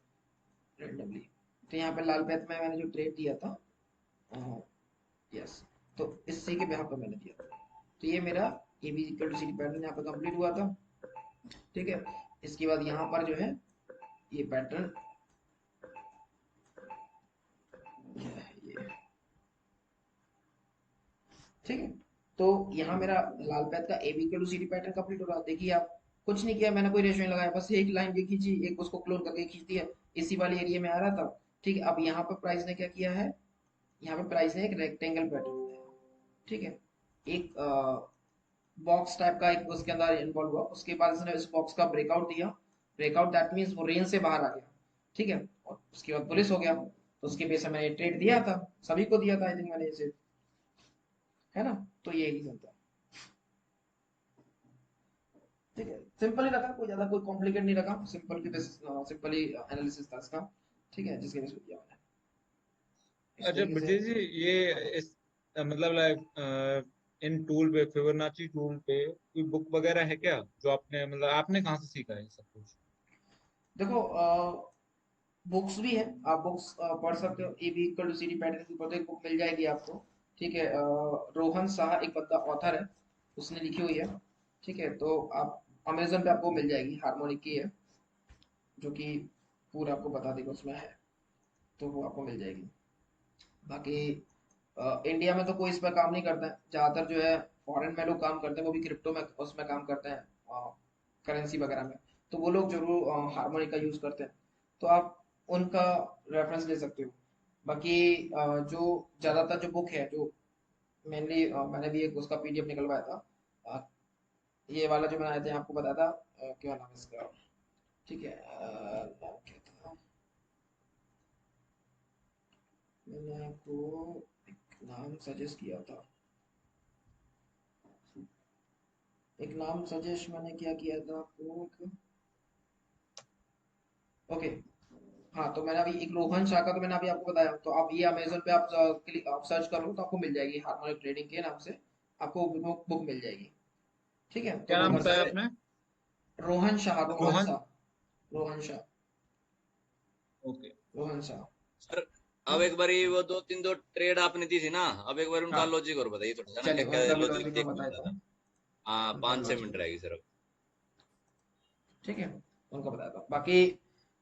रैंडमली। तो यहाँ पे लाल पैथ में मैंने जो ट्रेड दिया था, यस, तो इसी के बेहाफ पे मैंने दिया था, तो ये मेरा A B equal to C D pattern यहाँ पे कंप्लीट हुआ था। ठीक है, इसके बाद यहाँ पर जो है ये पैटर्न, ये है ये, ठीक है। तो यहाँ मेरा लाल पैथ का A B equal to C D pattern complete हो रहा, देखिए आप, कुछ नहीं किया मैंने, कोई रेशियो नहीं लगाया, बस एक लाइन ये खींची, एक उसको क्लोन करके खींच दिया, इसी वाले एरिया में आ रहा था। ठीक है, अब यहाँ पर प्राइस ने क्या किया है, यहाँ पे प्राइस ने एक रेक्टेंगल पैटर्न बनाया। ठीक है, एक बॉक्स टाइप का एक उसके अंदर इन्वॉल्व हुआ, उसके बाद इसने इस बॉक्स का ब्रेकआउट दिया, ब्रेकआउट दैट मींस वो रेंज से बाहर आ गया। ठीक है, और उसके बाद पुलिस हो गया, तो उसके बेस में मैंने ट्रेड दिया था, सभी को दिया था आई थिंक मैंने इसे, है ना। तो ये रीजन था। ठीक है, सिंपल ही रखा, कोई ज्यादा कोई कॉम्प्लिकेट नहीं रखा, सिंपल की बेस, सिंपली एनालिसिस था इसका। ठीक है, जिसके बेस पे किया मैंने। इस अच्छा तरीके से। ब्रजेश जी, ये इस मतलब लाइक इन टूल पे, फिबोनाची टूल पे कोई बुक वगैरह है क्या, जो आपने मतलब आपने कहाँ से सीखा है ये सब कुछ? देखो बुक्स भी है, आप बुक्स पढ़ सकते हो। A B equal to C D pattern की एक बुक मिल जाएगी आपको। ठीक है, रोहन शाह एक बंदा ऑथर है, उसने लिखी हुई है। ठीक है, तो आप अमेजन पे आपको मिल जाएगी, हार्मोनिक की है, जो कि पूरा आपको बता देगा उसमें है, तो वो आपको मिल जाएगी। बाकी इंडिया में तो कोई इस पर काम नहीं करता है ज़्यादातर, जो है फॉरेन में लोग काम करते हैं, वो भी क्रिप्टो में उसमें काम करते हैं, करेंसी वगैरह में। तो वो लोग जरूर हार्मोनिक का यूज़ करते हैं, तो आप उनका रेफरेंस ले सकते हो। बाकी जो ज़्यादातर जो बुक है, जो मेनली मैंने भी एक उसका पीडीएफ निकलवाया था। अ, ये वाला जो बनाया था आपको बताया था, क्या नाम है इसका, ठीक है, नाम क्या था, मैंने आपको एक नाम सजेस्ट किया था, एक नाम सजेस्ट मैंने क्या किया था आपको, ओके। हाँ, तो मैंने अभी एक रोहन शाह का तो मैंने अभी आपको बताया, तो आप ये अमेजोन पे आप क्लिक आप सर्च करो तो आपको मिल जाएगी, हार्मोनिक ट्रेडिंग के नाम से आपको बुक मिल जाएगी। ठीक है, तो क्या वो नाम घर बताया से, आपने? रोहन शाह, रोहन रोहन। शाह, रोहन शाह, ओके। रोहन शाह। सर अब ठीक है, एक बारी वो दो तीन दो ट्रेड आपने दी थी ना, अब एक बार उनका हाँ, लॉजिक और बताइए थोड़ा सा ना, चलिए क्या क्या उनका भी लॉजिक लॉजिक मैं देखना बता देता होता था। हूँ, हाँ उनका 5-6 मिनट लॉजिक। रहेगी सर अब। ठीक है, उनका बताता हूँ। बाकी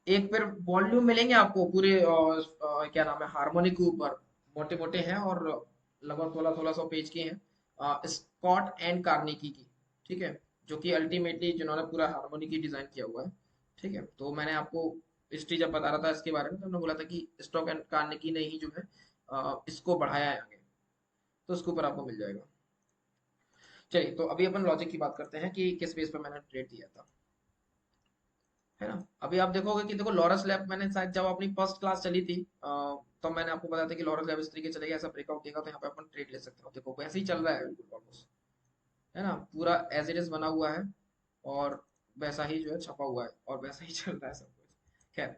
एक फिर वॉल्यूम मिलेंगे आपको पूरे क्या नाम है, हार्मोनिक के ऊपर, मोटे मोटे हैं और लगभग 1600 पेज के हैं, स्कॉट एंड कार्नेगी की। ठीक है, जो कि अल्टीमेटली जिन्होंने पूरा हार्मोनिक ही डिजाइन किया हुआ है। ठीक है, तो मैंने आपको हिस्ट्री जब बता रहा था इसके बारे में, तो मैंने बोला था कि स्टॉक एंड कार्नेगी ने ही जो है इसको बढ़ाया है आगे, तो उसके ऊपर आपको मिल जाएगा। चलिए, तो अभी अपन लॉजिक की बात करते हैं कि किस बेस पे मैंने ट्रेड दिया था, है ना। अभी आप देखोगे कि देखो लॉरस लैब, मैंने शायद जब अपनी फर्स्ट क्लास चली थी तो मैंने आपको बताया था कि लॉरस लैब इस तरीके चलेगा, ऐसा ब्रेकआउट देगा तो यहाँ पे अपन ट्रेड ले सकते हो। देखो वैसे ही चल रहा है बिल्कुल ऑलमोस्ट, है ना, पूरा एज इट इज बना हुआ है, और वैसा ही जो है छपा हुआ है, और वैसा ही चल रहा है सब कुछ। खैर,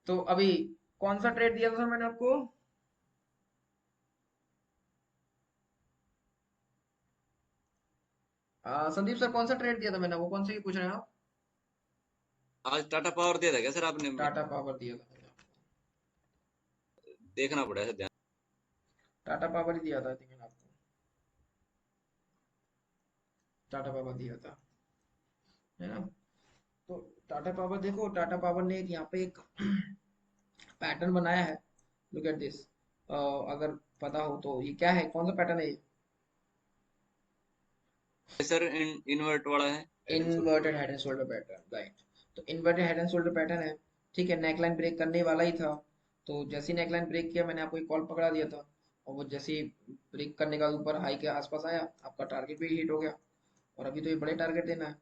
तो अभी कौन सा ट्रेड दिया था सर मैंने आपको? संदीप सर, कौन सा ट्रेड दिया था मैंने, वो कौन से की पूछ रहे हैं आप? आज टाटा पावर दिया था क्या सर आपने? टाटा पावर दिया था मैंने आपको, देखना पड़ेगा सर ध्यान। टाटा पावर ही दिया था, आई थिंक मैंने आपको टाटा पावर दिया था, है ना। तो टाटा पावर देखो, टाटा पावर ने एक यहाँ पे एक पैटर्न बनाया है, लुक एट दिस। अगर पता हो तो ये क्या है, कौन सा पैटर्न है ये? सर इन्वर्ट वाला है, हेड एंड शोल्डर इन्वर्टेड वाला। Head and shoulder pattern, right. तो inverted head and shoulder pattern है। ठीक है, नेकलाइन ब्रेक करने वाला ही था, तो जैसे ही नेकलाइन ब्रेक किया मैंने आपको एक कॉल पकड़ा दिया था, और वो जैसे ही ब्रेक करने का ऊपर हाई के आसपास आया, आपका टारगेट भी हिट हो गया। और अभी तो ये बड़े टारगेट देना है,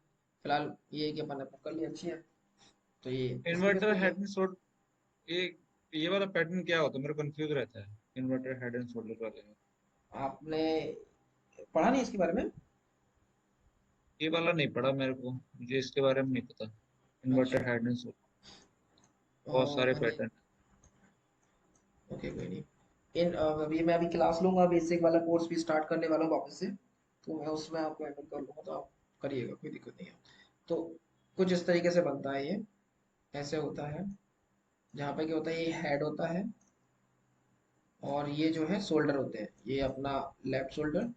फिलहाल ये है कि अपन ने पकड़ लिया, अच्छी है। तो ये इसके बेस इन्वर्टर पे किया हेड एंड शोल्डर, ये वाला पैटर्न क्या होता है, मेरे कंफ्यूज रहता है इन्वर्टर हेड एंड शोल्डर वाले में। आपने पढ़ा नहीं इसके बारे में? ये वाला नहीं पढ़ा मेरे को, मुझे इसके बारे में नहीं पता। अच्छा, इन्वर्टर हेड एंड शोल्डर बहुत सारे मैंने, पैटर्न। ओके कोई नहीं। अभी मैं अभी क्लास लूंगा, बेसिक वाला कोर्स भी स्टार्ट करने वाला हूँ वापस से, तो मैं उसमें आपको एडमिट कर लूंगा, तो आप करिएगा, कोई दिक्कत नहीं है। तो कुछ इस तरीके से बनता है ये, ऐसे होता है, जहाँ पे क्या होता है, ये हेड होता है, और ये जो है शोल्डर होते हैं, ये अपना लेफ्ट शोल्डर,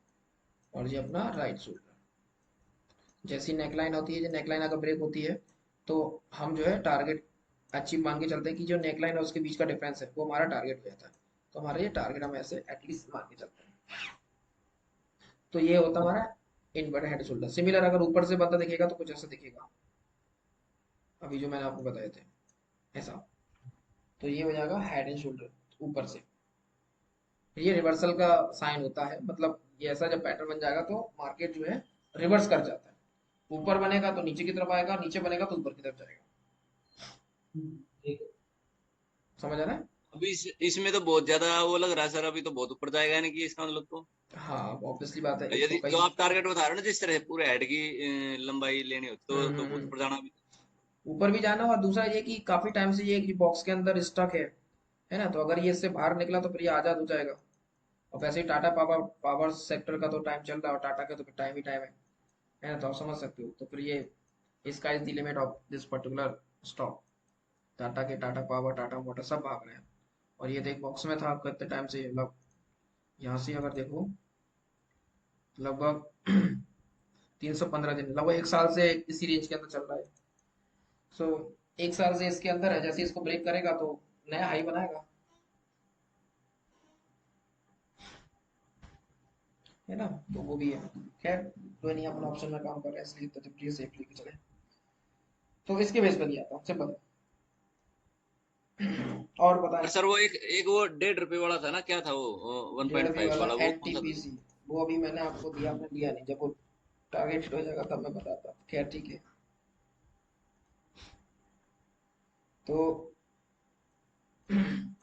और ये अपना राइट शोल्डर। जैसी नेकलाइन होती है, जो नेकलाइन अगर ब्रेक होती है, तो हम जो है टारगेट अचीव मान के चलते हैं कि जो नेकलाइन और उसके बीच का डिफरेंस है वो हमारा टारगेट हो जाता है। तो हमारा ये टारगेट हम ऐसे एटलीस्ट मान के चलते हैं। तो ये होता है हमारा इनवर्टेड हेड शोल्डर। सिमिलर अगर ऊपर से बंदा दिखेगा तो कुछ ऐसा दिखेगा, अभी जो मैंने आपको बताए थे, ऐसा। तो ये हो जाएगा हेड एंड शोल्डर ऊपर से। ये रिवर्सल का साइन होता है, मतलब ये ऐसा जब पैटर्न बन जाएगा तो मार्केट जो है रिवर्स कर जाता है, ऊपर बनेगा तो नीचे की तरफ आएगा, नीचे बनेगा तो ऊपर की तरफ जाएगा। ठीक है, समझ आ रहा है? अभी इसमें तो बहुत ज्यादा वो लग रहा है सर, अभी तो बहुत ऊपर जाएगा, यानी कि इसका मतलब तो हाँ, ऑब्वियसली बात है, एक तो यदि जो कई, आप टारगेट बता रहे हो ना, जिस तरह से पूरे हेड की लंबाई लेनी होती तो बहुत हम्म, ऊपर जाना भी। ऊपर भी जाना, और दूसरा ये कि काफी टाइम से ये बॉक्स के अंदर स्टक है, है ना। तो अगर ये इससे बाहर निकला तो फिर ये आजाद हो जाएगा। और वैसे ही टाटा पावर पावर सेक्टर का तो टाइम चल रहा है, और टाटा का तो टाइम ही टाइम है ना। तो आप समझ सकते हो, तो फिर ये इसका is the limit of this particular stock. Tata के, टाटा पावर, टाटा मोटर सब भाग रहे हैं। और ये देख बॉक्स में था आपका इतने टाइम से, मतलब यहाँ से अगर देखो लगभग 315 दिन, लगभग एक साल से इसी रेंज के अंदर चल रहा है। सो एक साल से इसके अंदर है, जैसे इसको ब्रेक करेगा तो नया हाई बनाएगा, है ना। तो वो भी है। खैर कोई नहीं, अपना ऑप्शन में काम कर रहे हैं इसलिए तो जब सेफ लेके चले। तो इसके बेस पर दिया था सिंपल। और और बताएं। सर वो एक एक वो 1.5 रुपए वाला था ना, क्या था वो, वन डेढ़ पॉइंट बी फाइव वाला वाला, वो कौन सा था? एनटीपीसी, वो अभी मैंने आपको दिया, आपने दिया नहीं। जब वो टारगेट हिट हो जाएगा तब मैं बताता हूँ। खैर ठीक है। तो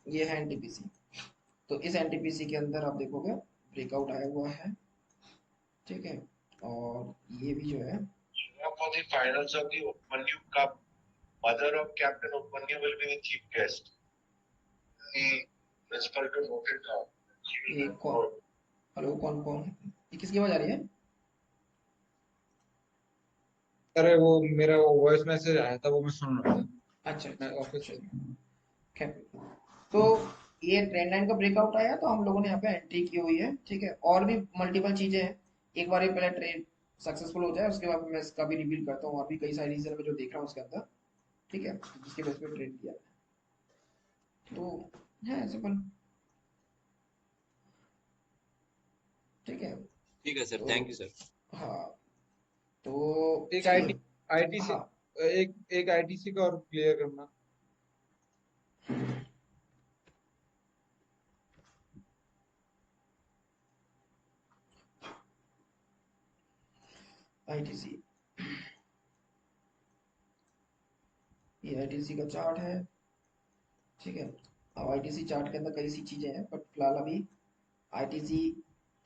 ये है एनटीपीसी। तो इस एनटीपीसी के अंदर आप देखोगे ब्रेकआउट आया हुआ है, ठीक है। और ये भी जो है, For the finals of the Upmanyu Cup, mother of Captain Upmanyu will be the chief guest. The principal to note it down. She ये will कौन, report. हेलो कौन कौन, ये किसकी आवाज आ रही है? अरे वो मेरा वो वॉइस मैसेज आया था, वो मैं सुन रहा था। अच्छा मैं अच्छा अच्छा, ऑफिस से। चलिए। खैर, तो ये ट्रेंड लाइन का ब्रेकआउट आया तो हम लोगों ने यहाँ पे एंट्री की हुई है, ठीक है। और भी मल्टीपल चीजें हैं। एक बार ये पहले ट्रेड सक्सेसफुल हो जाए, उसके बाद मैं इसका भी रिवील करता हूँ। और भी कई सारी रीजन में जो देख रहा हूँ उसके अंदर, ठीक है, जिसके बेस पे ट्रेड किया है। तो है सिंपल, ठीक है। ठीक है सर, तो थैंक यू सर। हाँ, तो एक चलिए। आईटीसी, हाँ, एक आईटीसी का और क्लियर करना। आईटीसी, ये आईटीसी का चार्ट है, ठीक है। अब आईटीसी चार्ट के अंदर कई सी चीजें हैं, बट फिलहाल अभी आईटीसी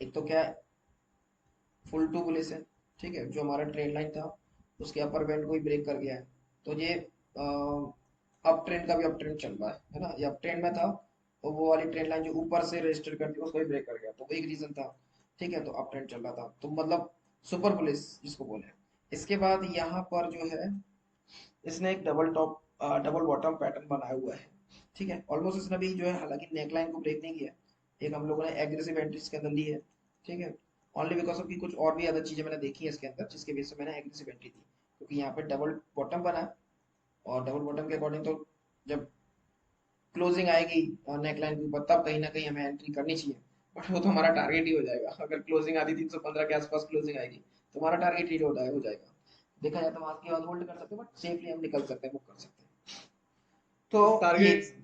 एक तो क्या है, फुल टू बुलिश है, ठीक है। जो हमारा ट्रेंड लाइन था उसके अपर बैंड को ही ब्रेक कर गया है। तो ये अप ट्रेंड का भी अप ट्रेंड चल रहा है ना। ये अप ट्रेंड में था, तो वो वाली ट्रेंड लाइन जो ऊपर से रजिस्टर करती है उसको ही ब्रेक कर गया, तो वो एक रीजन था, ठीक है। तो अप ट्रेंड चल रहा था, तो मतलब सुपर बुलिश जिसको बोले। इसके बाद यहाँ पर जो है, इसने एक double top double bottom pattern बनाया हुआ है, ठीक है। ऑलमोस्ट इसने भी जो है, हालांकि नेकलाइन को ब्रेक नहीं किया, एक हम लोगों ने एग्रेसिव एंट्रीज के अंदर ली है, ठीक है। ओनली बिकॉज ऑफ की कुछ और भी अदर चीजें मैंने देखी है इसके अंदर, जिसके बेस पे मैंने एग्रेसिव एंट्री दी, क्योंकि यहाँ पे डबल बॉटम बना है। और डबल बॉटम के अकॉर्डिंग तो जब क्लोजिंग आएगी नेकलाइन के ऊपर, तब कहीं ना कहीं हमें एंट्री करनी चाहिए। बट वो तो हमारा टारगेट ही हो जाएगा, अगर क्लोजिंग आधी 315 के आसपास क्लोजिंग आएगी तो हमारा टारगेट ही हो जाएगा। देखा जाए तो वहां के बाद होल्ड कर सकते हैं, बट सेफली हम निकल सकते हैं, बुक कर सकते हैं। तो तो ये टारगेट